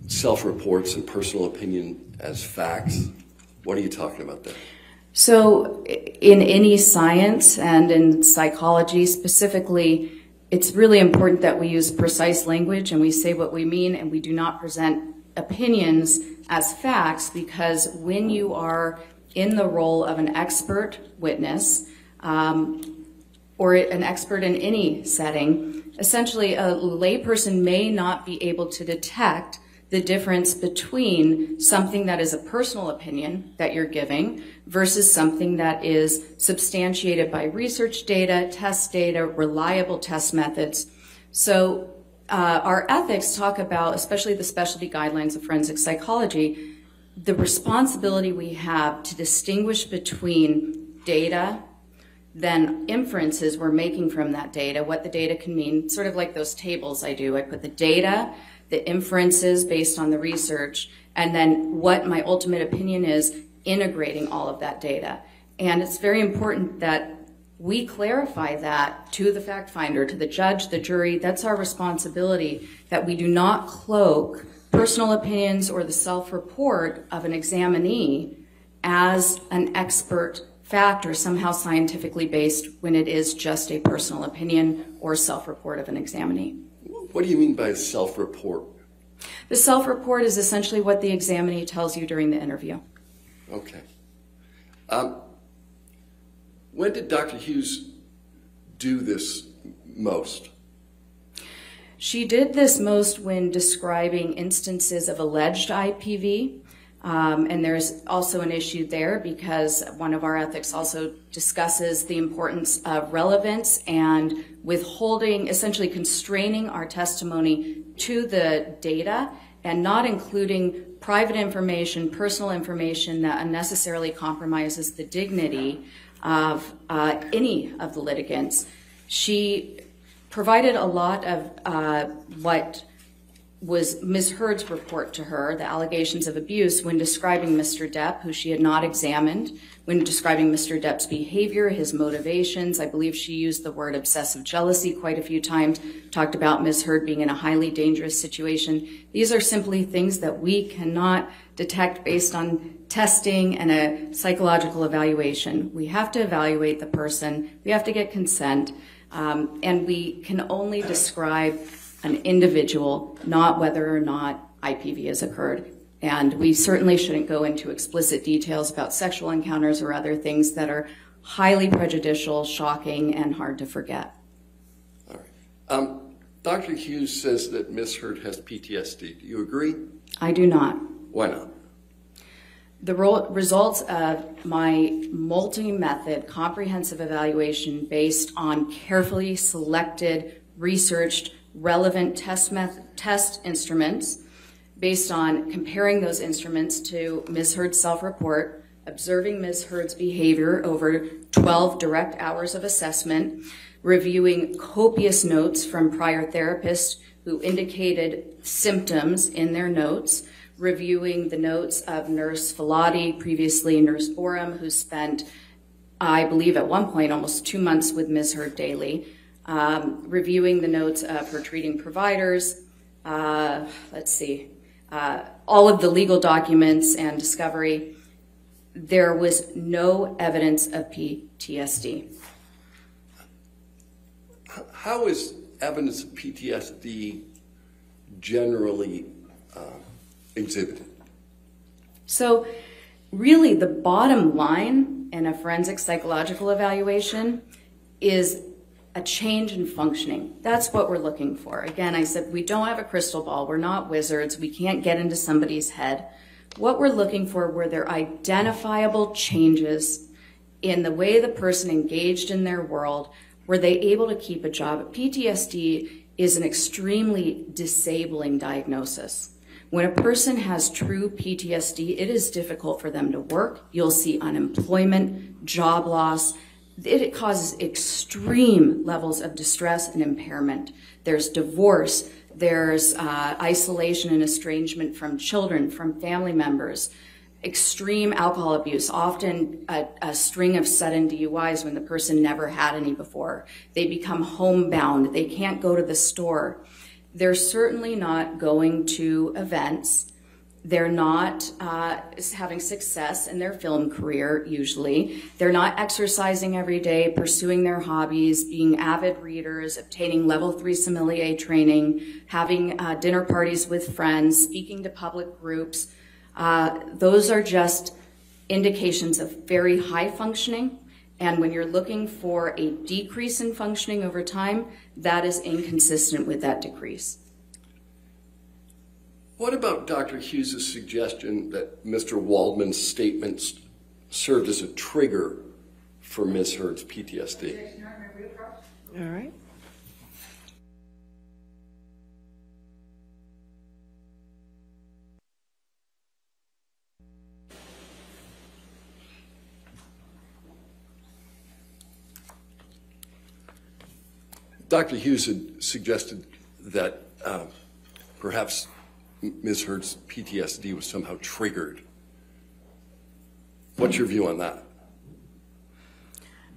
self-reports and personal opinion as facts. What are you talking about there?
So in any science and in psychology specifically, it's really important that we use precise language and we say what we mean, and we do not present opinions as facts, because when you are in the role of an expert witness or an expert in any setting, essentially a layperson may not be able to detect the difference between something that is a personal opinion that you're giving versus something that is substantiated by research data, test data, reliable test methods. So our ethics talk about, especially the specialty guidelines of forensic psychology, the responsibility we have to distinguish between data, then inferences we're making from that data, what the data can mean, sort of like those tables I do. I put the data, the inferences based on the research, and then what my ultimate opinion is, integrating all of that data. And it's very important that we clarify that to the fact finder, to the judge, the jury. That's our responsibility, that we do not cloak personal opinions or the self-report of an examinee as an expert fact or somehow scientifically based when it is just a personal opinion or self-report of an examinee.
What do you mean by self-report?
The self-report is essentially what the examinee tells you during the interview.
Okay. When did Dr. Hughes do this most?
She did this most when describing instances of alleged IPV. And there's also an issue there because one of our ethics also discusses the importance of relevance and withholding, essentially constraining our testimony to the data and not including private information, personal information that unnecessarily compromises the dignity of any of the litigants. She provided a lot of what was Ms. Heard's report to her, the allegations of abuse, when describing Mr. Depp, who she had not examined, when describing Mr. Depp's behavior, his motivations. I believe she used the word obsessive jealousy quite a few times, talked about Ms. Heard being in a highly dangerous situation. These are simply things that we cannot detect based on testing and a psychological evaluation. We have to evaluate the person, we have to get consent, and we can only describe an individual, not whether or not IPV has occurred. And we certainly shouldn't go into explicit details about sexual encounters or other things that are highly prejudicial, shocking, and hard to forget.
All right. Dr. Hughes says that Ms. Heard has PTSD. Do you agree?
I do not.
Why not?
The results of my multi-method comprehensive evaluation based on carefully selected, researched, relevant test instruments, based on comparing those instruments to Ms. Heard's self-report, observing Ms. Heard's behavior over 12 direct hours of assessment, reviewing copious notes from prior therapists who indicated symptoms in their notes, reviewing the notes of Nurse Filati, previously Nurse Borum, who spent, I believe at one point, almost 2 months with Ms. Heard daily, reviewing the notes of her treating providers, all of the legal documents and discovery. There was no evidence of PTSD.
How is evidence of PTSD generally exhibited?
So really the bottom line in a forensic psychological evaluation is a change in functioning. That's what we're looking for. Again, I said we don't have a crystal ball. We're not wizards. We can't get into somebody's head. What we're looking for were their identifiable changes in the way the person engaged in their world. Were they able to keep a job? PTSD is an extremely disabling diagnosis. When a person has true PTSD, it is difficult for them to work. You'll see unemployment, job loss. It causes extreme levels of distress and impairment. There's divorce, there's isolation and estrangement from children, from family members, extreme alcohol abuse, often a string of sudden DUIs when the person never had any before. They become homebound, they can't go to the store. They're certainly not going to events. They're not having success in their film career, usually. They're not exercising every day, pursuing their hobbies, being avid readers, obtaining level 3 sommelier training, having dinner parties with friends, speaking to public groups. Those are just indications of very high functioning. And when you're looking for a decrease in functioning over time, that is inconsistent with that decrease.
What about Dr. Hughes' suggestion that Mr. Waldman's statements served as a trigger for Ms. Heard's PTSD?
All right.
Dr. Hughes had suggested that perhaps Ms. Heard's PTSD was somehow triggered. What's your view on that?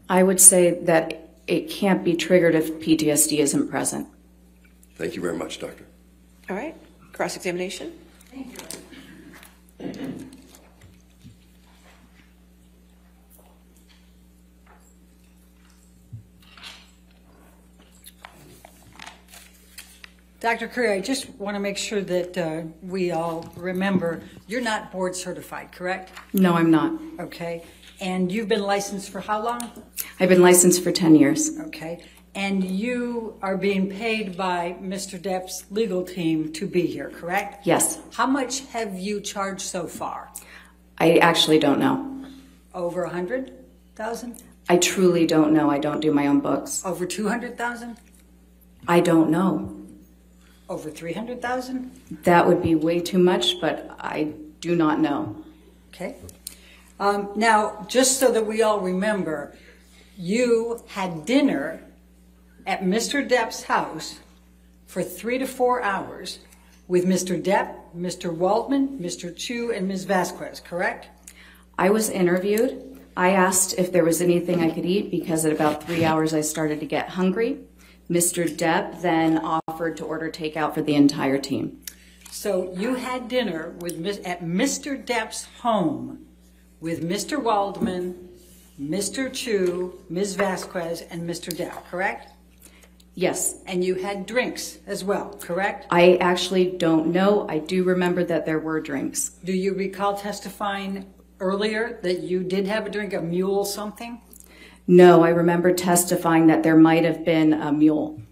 I would say that it can't be triggered if PTSD isn't present.
Thank you very much, Doctor.
All right. Cross-examination.
Thank you.
Dr. Curry, I just want to make sure that we all remember, you're not board certified, correct?
No, I'm not.
Okay. And you've been licensed for how long?
I've been licensed for 10 years.
Okay. And you are being paid by Mr. Depp's legal team to be here, correct?
Yes.
How much have you charged so far?
I actually don't know.
Over 100,000?
I truly don't know. I don't do my own books.
Over 200,000?
I don't know.
Over 300,000?
That would be way too much, but I do not know.
Okay. Now, just so that we all remember, you had dinner at Mr. Depp's house for 3 to 4 hours with Mr. Depp, Mr. Waldman, Mr. Chu, and Ms. Vasquez, correct?
I was interviewed. I asked if there was anything I could eat because at about 3 hours I started to get hungry. Mr. Depp then offered to order takeout for the entire team.
So you had dinner at Mr. Depp's home with Mr. Waldman, Mr. Chu, Ms. Vasquez, and Mr. Depp, correct?
Yes.
And you had drinks as well, correct?
I actually don't know. I do remember that there were drinks.
Do you recall testifying earlier that you did have a drink, a mule something?
No, I remember testifying that there might have been a mule,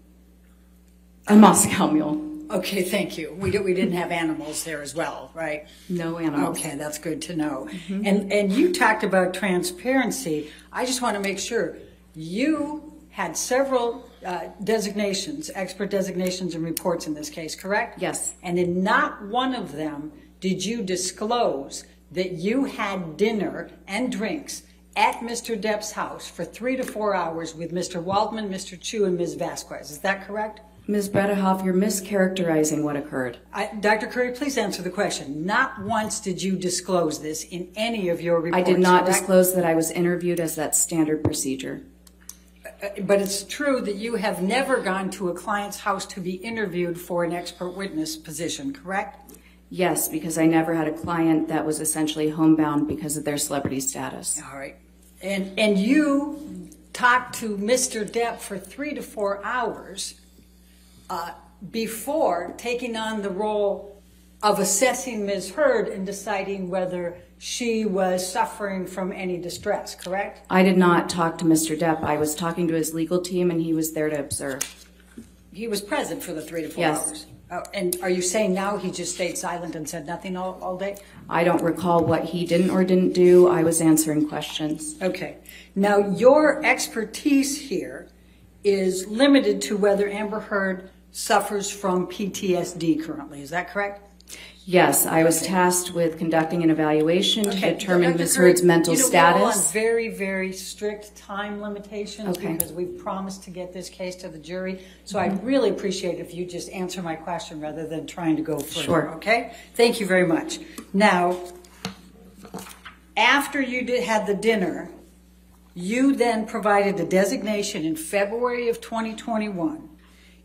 a Moscow mule.
Okay, thank you. We didn't have animals there as well, right?
No animals.
Okay, that's good to know. And you talked about transparency. I just want to make sure you had several designations, expert designations and reports in this case, correct?
Yes.
And in not one of them did you disclose that you had dinner and drinks at Mr. Depp's house for 3 to 4 hours with Mr. Waldman, Mr. Chu, and Ms. Vasquez. Is that correct?
Ms. Bredehoff, you're mischaracterizing what occurred.
Dr. Curry, please answer the question. Not once did you disclose this in any of your reports,
I did not
correct?
disclose that I was interviewed as that standard procedure.
But it's true that you have never gone to a client's house to be interviewed for an expert witness position, correct?
Yes, because I never had a client that was essentially homebound because of their celebrity status.
All right. And you talked to Mr. Depp for 3 to 4 hours before taking on the role of assessing Ms. Heard and deciding whether she was suffering from any distress, correct?
I did not talk to Mr. Depp. I was talking to his legal team, and he was there to observe.
He was present for the 3 to 4
Yes.
hours. And are you saying now he just stayed silent and said nothing all day?
I don't recall what he didn't or didn't do. I was answering questions.
Okay. Now, your expertise here is limited to whether Amber Heard suffers from PTSD currently. Is that correct?
Yes, I was tasked with conducting an evaluation to determine
Dr.
Ms.
Curry,
Heard's mental
We're all on
status.
very, very strict time limitations
Okay.
because we've promised to get this case to the jury. So I'd really appreciate if you just answer my question rather than trying to go further.
Sure.
Okay? Thank you very much. Now, after you had the dinner, you then provided a designation in February of 2021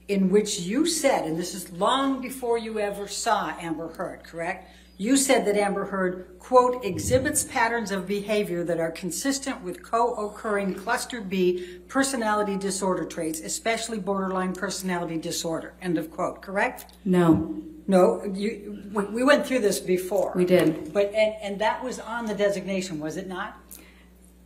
in which you said, and this is long before you ever saw Amber Heard, correct? You said that Amber Heard, quote, exhibits patterns of behavior that are consistent with co-occurring cluster B personality disorder traits, especially borderline personality disorder, end of quote, correct?
No,
No, we went through this before.
we did.
But, and that was on the designation, was it not?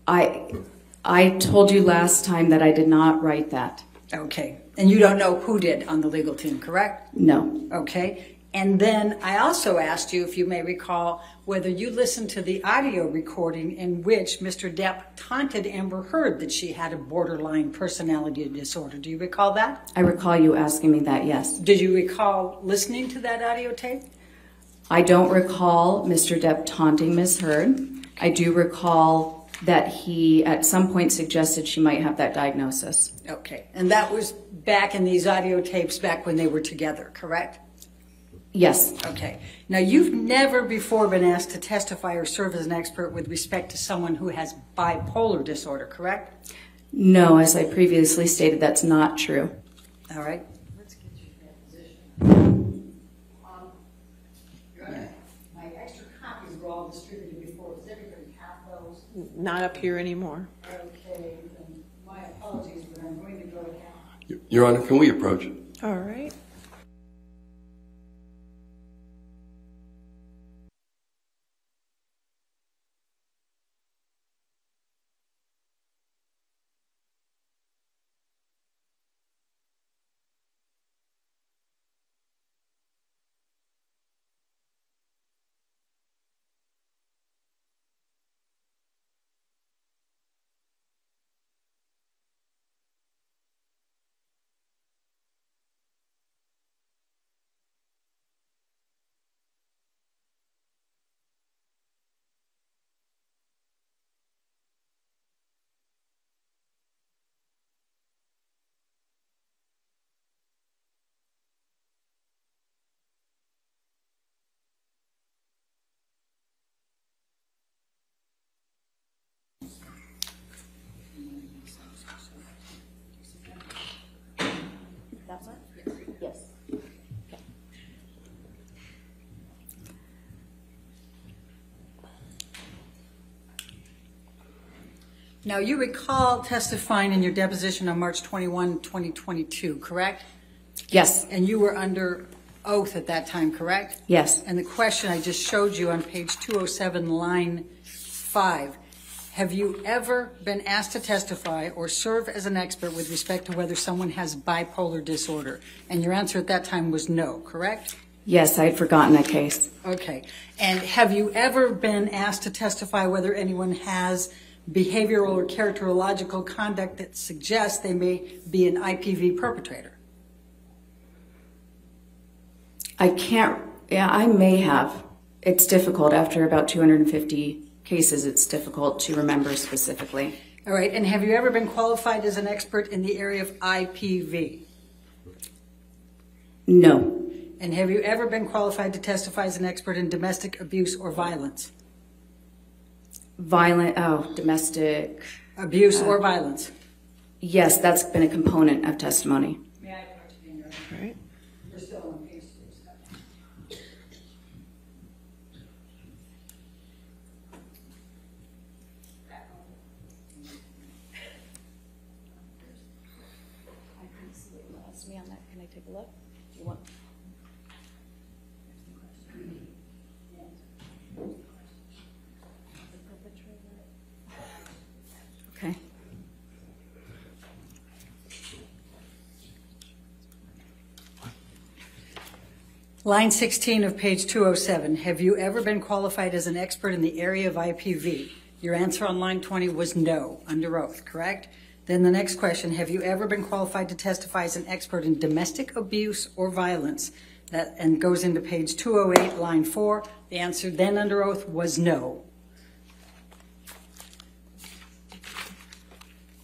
I told you last time that I did not write that.
Okay. And you don't know who did on the legal team, correct?
No.
Okay. And then I also asked you, if you may recall, whether you listened to the audio recording in which Mr. Depp taunted Amber Heard that she had a borderline personality disorder. Do you recall that?
I recall you asking me that, yes.
Did you recall listening to that audio tape?
I don't recall Mr. Depp taunting Ms. Heard. I do recall that he at some point suggested she might have that diagnosis.
Okay. And that was back in these audio tapes back when they were together, correct?
Yes.
Okay. Now, you've never before been asked to testify or serve as an expert with respect to someone who has bipolar disorder, correct?
No, as I previously stated, that's not true.
All right.
Let's get you in that position. My extra copies were all distributed before. Does everybody have those?
Not up here anymore.
Okay, then my apologies, but I'm going to go now.
Your Honor, can we approach?
All right.
that much? Yes.
Now, you recall testifying in your deposition on March 21, 2022, correct?
Yes.
And you were under oath at that time, correct?
Yes.
And the question I just showed you on page 207, line 5, have you ever been asked to testify or serve as an expert with respect to whether someone has bipolar disorder? And your answer at that time was no, correct?
Yes, I had forgotten that case.
Okay. And have you ever been asked to testify whether anyone has behavioral or characterological conduct that suggests they may be an IPV perpetrator?
I can't, yeah, I may have. It's difficult. After about 250 cases, it's difficult to remember specifically.
All right. And have you ever been qualified as an expert in the area of IPV?
No.
And have you ever been qualified to testify as an expert in domestic abuse or violence?
Domestic
abuse or violence?
Yes, that's been a component of testimony.
May I approach the interview?
All right.
We're still on page 2.
Me on that. Can I take a look? Do you want? Okay.
Line 16 of page 207. Have you ever been qualified as an expert in the area of IPV? Your answer on line 20 was no, under oath, correct? Then the next question, have you ever been qualified to testify as an expert in domestic abuse or violence? That and goes into page 208, line 4. The answer then under oath was no.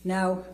Now,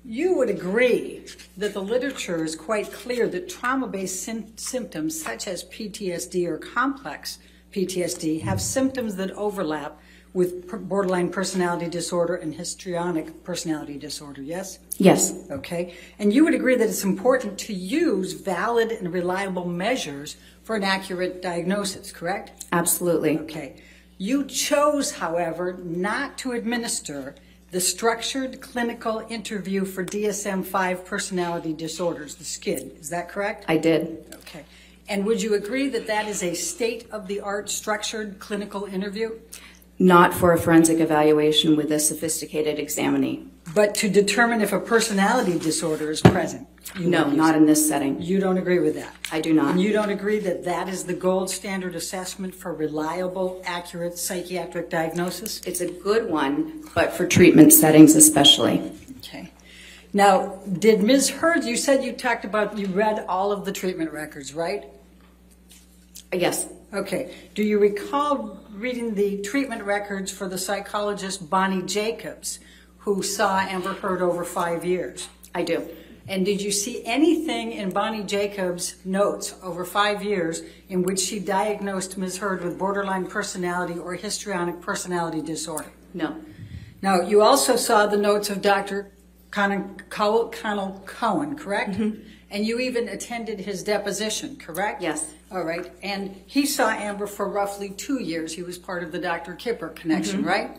you would agree that the literature is quite clear that trauma-based symptoms such as PTSD or complex PTSD have symptoms that overlap with borderline personality disorder and histrionic personality disorder, yes?
Yes.
Okay. And you would agree that it's important to use valid and reliable measures for an accurate diagnosis, correct?
Absolutely.
Okay. You chose, however, not to administer the structured clinical interview for DSM-5 personality disorders, the SKID. Is that correct?
I did.
Okay. And would you agree that that is a state-of-the-art structured clinical interview?
Not for a forensic evaluation with a sophisticated examinee.
But to determine if a personality disorder is present?
No, not in this setting.
You don't agree with that?
I do not.
And you don't agree that that is the gold standard assessment for reliable, accurate psychiatric diagnosis?
It's a good one, but for treatment settings especially.
Okay. Now, did Ms. Hurd, you said you talked about, you read all of the treatment records, right?
Yes.
Okay. Do you recall reading the treatment records for the psychologist Bonnie Jacobs, who saw Amber Heard over 5 years?
I do.
And did you see anything in Bonnie Jacobs' notes over 5 years in which she diagnosed Ms. Heard with borderline personality or histrionic personality disorder?
No.
Now, you also saw the notes of Dr. Connell Cohen, correct? Mm-hmm. And you even attended his deposition, correct?
Yes.
All right. And he saw Amber for roughly 2 years. He was part of the Dr. Kipper connection, right?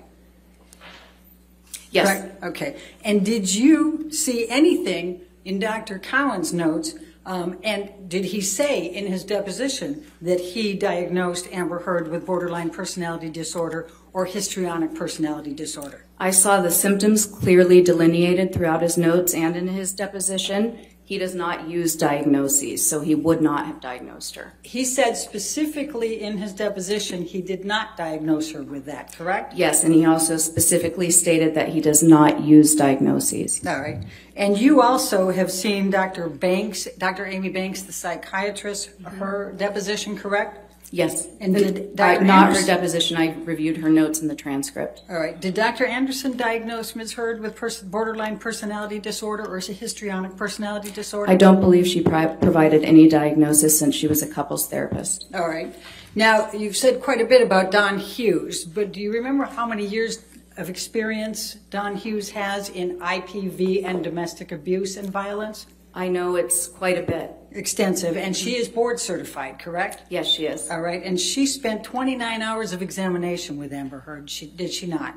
Yes.
Correct? Okay. And did you see anything in Dr. Cowan's notes, and did he say in his deposition that he diagnosed Amber Heard with borderline personality disorder or histrionic personality disorder?
I saw the symptoms clearly delineated throughout his notes and in his deposition. He does not use diagnoses, so he would not have diagnosed her.
He said specifically in his deposition he did not diagnose her with that, correct?
Yes, and he also specifically stated that he does not use diagnoses.
All right. And you also have seen Dr. Banks, Dr. Amy Banks, the psychiatrist, her deposition, correct?
Yes.
And did Dr.
not her
Anderson,
deposition. I reviewed her notes in the transcript.
all right. Did Dr. Anderson diagnose Ms. Heard with borderline personality disorder or histrionic personality disorder?
I don't believe she provided any diagnosis since she was a couples therapist.
All right. Now, you've said quite a bit about Don Hughes, but do you remember how many years of experience Don Hughes has in IPV and domestic abuse and violence?
I know it's quite a bit.
Extensive, and she is board certified, correct?
Yes, she is.
All right, and she spent 29 hours of examination with Amber Heard, did she not?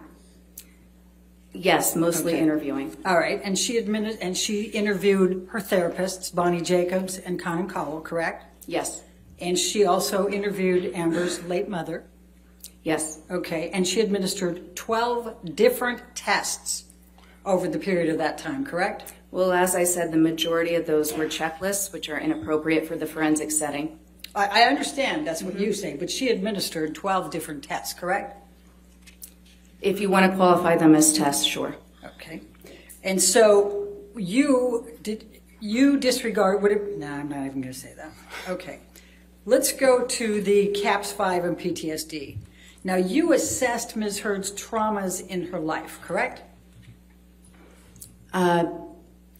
Yes, mostly
Okay.
interviewing.
All right, and she interviewed her therapists, Bonnie Jacobs and Conan Cowell, correct?
Yes.
And she also interviewed Amber's late mother.
Yes.
Okay, and she administered 12 different tests over the period of that time, correct?
Well, as I said, the majority of those were checklists, which are inappropriate for the forensic setting.
I understand that's what you say, but she administered 12 different tests, correct?
If you want to qualify them as tests, sure.
Okay. And so you disregard, no, I'm not even going to say that. Okay. Let's go to the CAPS-5 and PTSD. Now, you assessed Ms. Heard's traumas in her life, correct?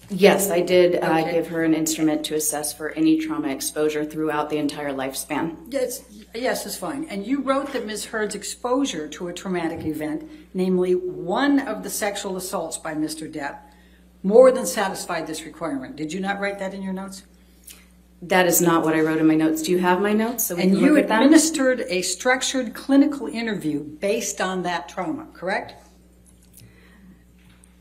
Yes, I did
Okay.
give her an instrument to assess for any trauma exposure throughout the entire lifespan.
Yes, that's fine. And you wrote that Ms. Heard's exposure to a traumatic event, namely one of the sexual assaults by Mr. Depp, more than satisfied this requirement. Did you not write that in your notes?
That is not what I wrote in my notes. Do you have my notes? So we
And
can
you
look at them?
administered a structured clinical interview based on that trauma, correct?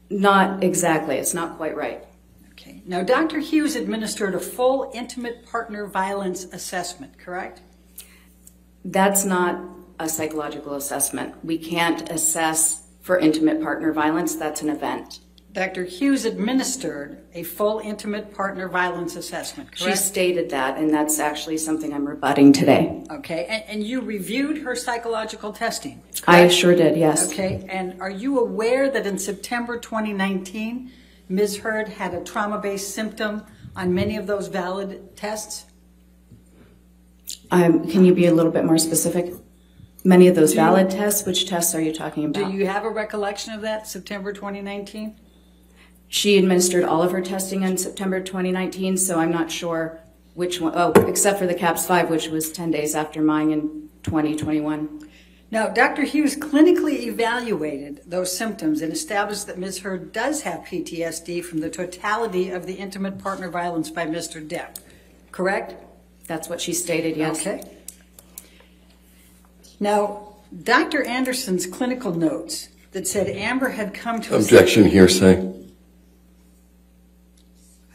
Not exactly. It's not quite right.
Okay. Now, Dr. Hughes administered a full intimate partner violence assessment, correct?
That's not a psychological assessment. We can't assess for intimate partner violence. That's an event.
Dr. Hughes administered a full intimate partner violence assessment,
She
correct?
stated that, and that's actually something I'm rebutting today.
Okay, and you reviewed her psychological testing, correct?
I sure did, yes.
Okay, and are you aware that in September 2019, Ms. Heard had a trauma-based symptom on many of those valid tests?
Can you be a little bit more specific? Many of those valid tests, which tests are you talking
Do
about?
you have a recollection of that, September 2019?
She administered all of her testing in September 2019, so I'm not sure which one, except for the CAPS-5, which was 10 days after mine in 2021.
Now, Dr. Hughes clinically evaluated those symptoms and established that Ms. Heard does have PTSD from the totality of the intimate partner violence by Mr. Depp, correct?
That's what she stated, yes.
Okay. Now, Dr. Anderson's clinical notes that said Amber had come to
Objection, hearsay.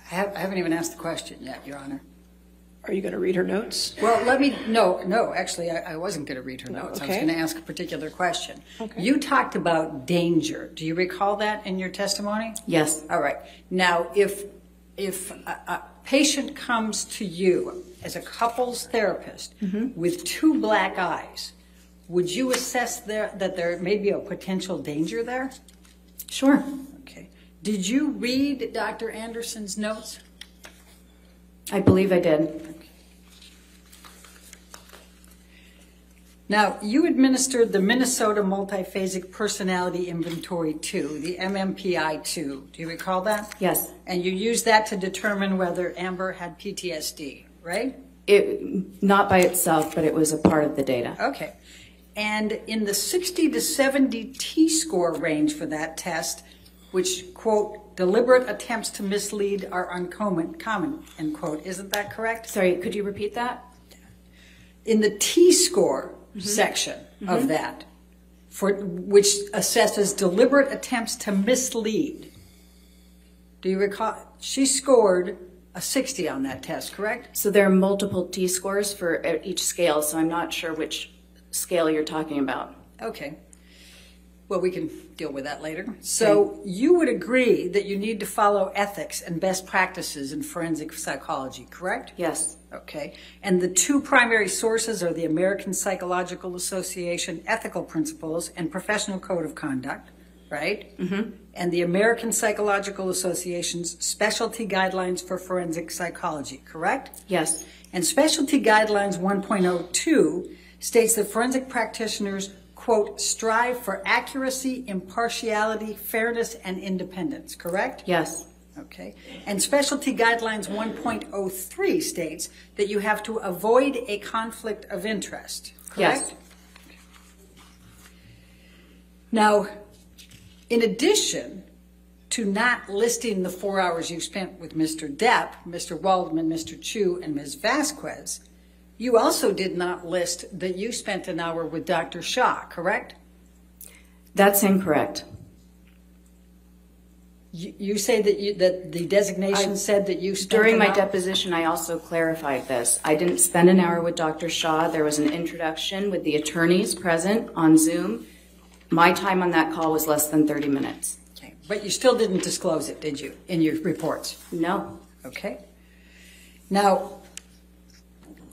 I haven't even asked the question yet, Your Honor.
Are you going to read her notes?
Well, no, actually, I wasn't going to read her notes. I was
okay.
going to ask a particular question.
Okay.
You talked about danger. Do you recall that in your testimony?
Yes.
All right. Now, if a patient comes to you as a couples therapist with two black eyes, would you assess that there may be a potential danger there?
Sure.
Okay. Did you read Dr. Anderson's notes?
I believe I did.
Now, you administered the Minnesota Multiphasic Personality Inventory 2, the MMPI-2. Do you recall that?
Yes.
And you used that to determine whether Amber had PTSD, right?
Not by itself, but it was a part of the data.
Okay. And in the 60 to 70 T-score range for that test, which, quote, deliberate attempts to mislead are uncommon, end quote. Isn't that correct?
Sorry, could you repeat that?
In the T-score section of that, for which assesses deliberate attempts to mislead, do you recall? She scored a 60 on that test, correct?
So there are multiple T-scores for each scale, so I'm not sure which scale you're talking about.
Okay. Well, we can deal with that later. So you would agree that you need to follow ethics and best practices in forensic psychology, correct?
Yes.
Okay. And the two primary sources are the American Psychological Association Ethical Principles and Professional Code of Conduct, right? Mm-hmm. And the American Psychological Association's Specialty Guidelines for Forensic Psychology, correct?
Yes.
And Specialty Guidelines 1.02 states that forensic practitioners, quote, strive for accuracy, impartiality, fairness, and independence, correct?
Yes.
Okay. And Specialty Guidelines 1.03 states that you have to avoid a conflict of interest, correct?
Yes.
Now, in addition to not listing the 4 hours you spent with Mr. Depp, Mr. Waldman, Mr. Chu, and Ms. Vasquez, you also did not list that you spent an hour with Dr. Shah, correct?
That's incorrect.
You say that the designation said that you spent
During
an
my
hour?
deposition, I also clarified this. I didn't spend an hour with Dr. Shah. There was an introduction with the attorneys present on Zoom. My time on that call was less than 30 minutes.
Okay. But you still didn't disclose it, did you, in your reports?
No.
Okay. Now,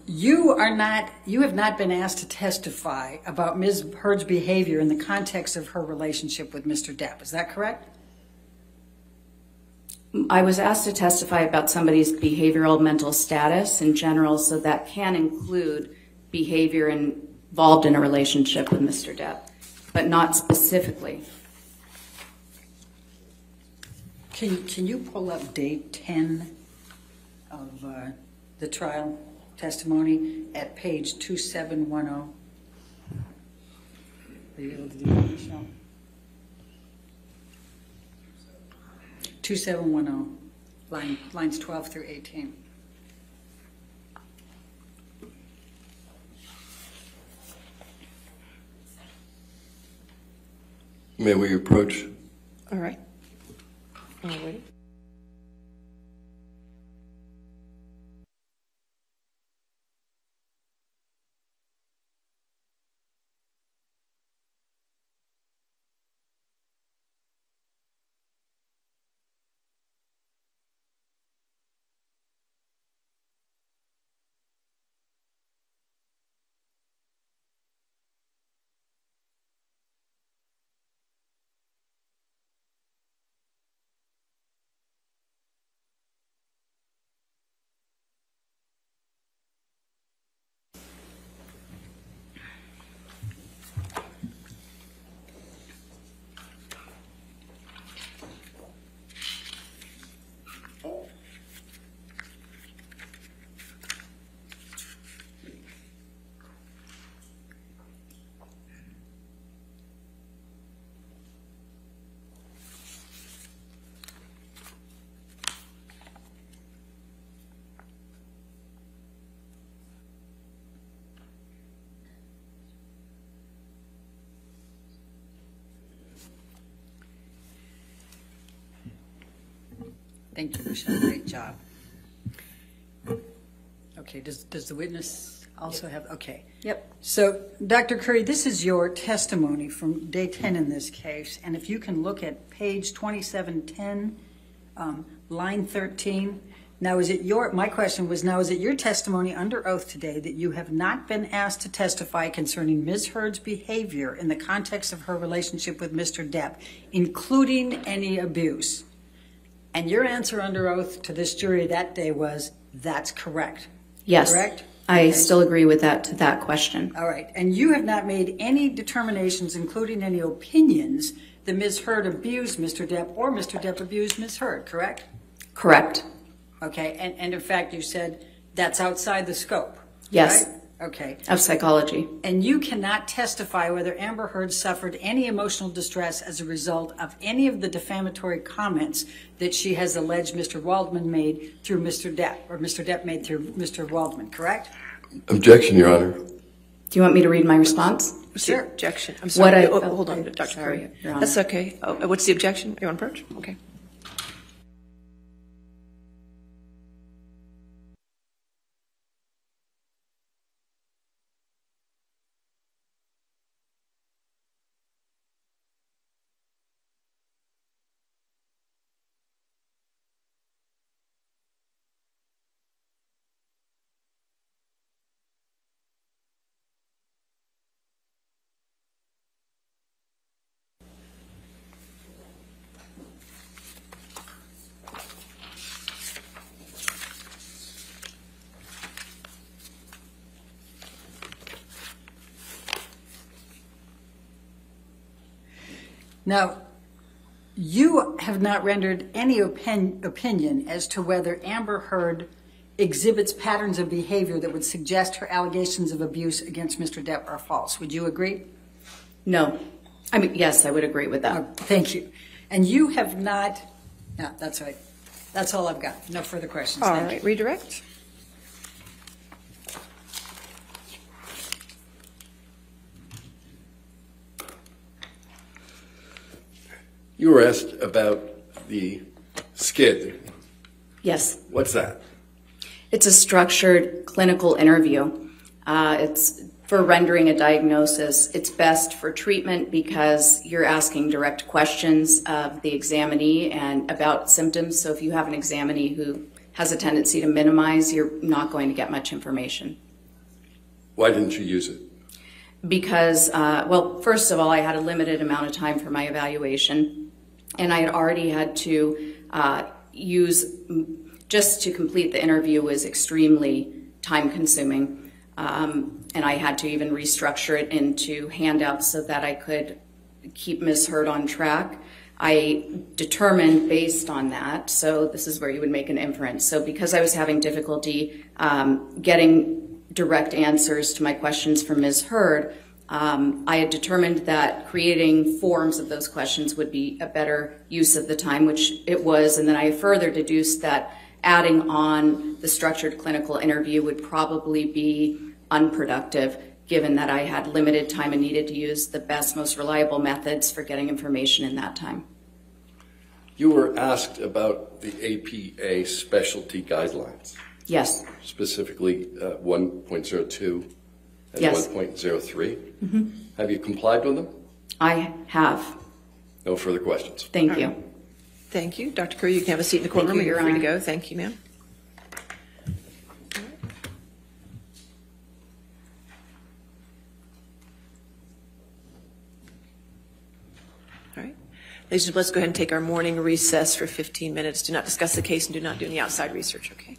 you have not been asked to testify about Ms. Heard's behavior in the context of her relationship with Mr. Depp. Is that correct?
I was asked to testify about somebody's behavioral mental status in general, so that can include behavior involved in a relationship with Mr. Depp, but not specifically.
Can you pull up day 10 of the trial testimony at page 2710? Are you able to do that, Michelle? 2710, lines 12 through 18.
May we approach?
All right. All right.
Thank you, Michelle. Great job. Okay, does the witness also have, okay.
Yep.
So, Dr. Curry, this is your testimony from day 10 in this case, and if you can look at page 2710, line 13. Now, my question was, now is it your testimony under oath today that you have not been asked to testify concerning Ms. Heard's behavior in the context of her relationship with Mr. Depp, including any abuse? And your answer under oath to this jury that day was, that's correct.
Yes.
Correct?
I
Okay.
still agree with that question.
All right. And you have not made any determinations, including any opinions, that Ms. Heard abused Mr. Depp or Mr. Depp abused Ms. Heard, correct?
Correct.
Okay. And in fact, you said that's outside the scope.
Yes.
Right? Okay.
Of psychology.
And you cannot testify whether Amber Heard suffered any emotional distress as a result of any of the defamatory comments that she has alleged Mr. Waldman made through Mr. Depp, or Mr. Depp made through Mr. Waldman, correct?
Objection, Your Honor.
Do you want me to read my response?
What's
Sure.
the objection? I'm sorry.
What
Hold on, Dr.
Sorry,
Curry.
Your Honor.
That's okay. What's the objection? You want to approach? Okay.
Now, you have not rendered any opinion as to whether Amber Heard exhibits patterns of behavior that would suggest her allegations of abuse against Mr. Depp are false. Would you agree?
No. I mean, yes, I would agree with that.
Thank you. And you have not Yeah, that's right. That's all I've got. No further questions.
All
Thank
right,
you.
redirect.
You were asked about the SCID.
Yes.
What's that?
It's a structured clinical interview. It's for rendering a diagnosis. It's best for treatment because you're asking direct questions of the examinee and about symptoms. So if you have an examinee who has a tendency to minimize, you're not going to get much information.
Why didn't you use it?
Because, well, first of all, I had a limited amount of time for my evaluation, and I had already had to use, just to complete the interview was extremely time consuming. And I had to even restructure it into handouts so that I could keep Ms. Hurd on track. I determined based on that, so this is where you would make an inference. So because I was having difficulty getting direct answers to my questions from Ms. Hurd, I had determined that creating forms of those questions would be a better use of the time, which it was, and then I further deduced that adding on the structured clinical interview would probably be unproductive, given that I had limited time and needed to use the best, most reliable methods for getting information in that time.
You were asked about the APA specialty guidelines.
Yes.
Specifically 1.02 and
Yes.
1.03. Mm-hmm. Have you complied with them?
I have.
No further questions.
Thank you.
Thank you. Dr. Curry, you can have a seat in the courtroom.
you,
You're
Your
free to
Honor.
go. Thank you, ma'am. All right. Ladies and gentlemen, let's go ahead and take our morning recess for 15 minutes. Do not discuss the case and do not do any outside research, okay?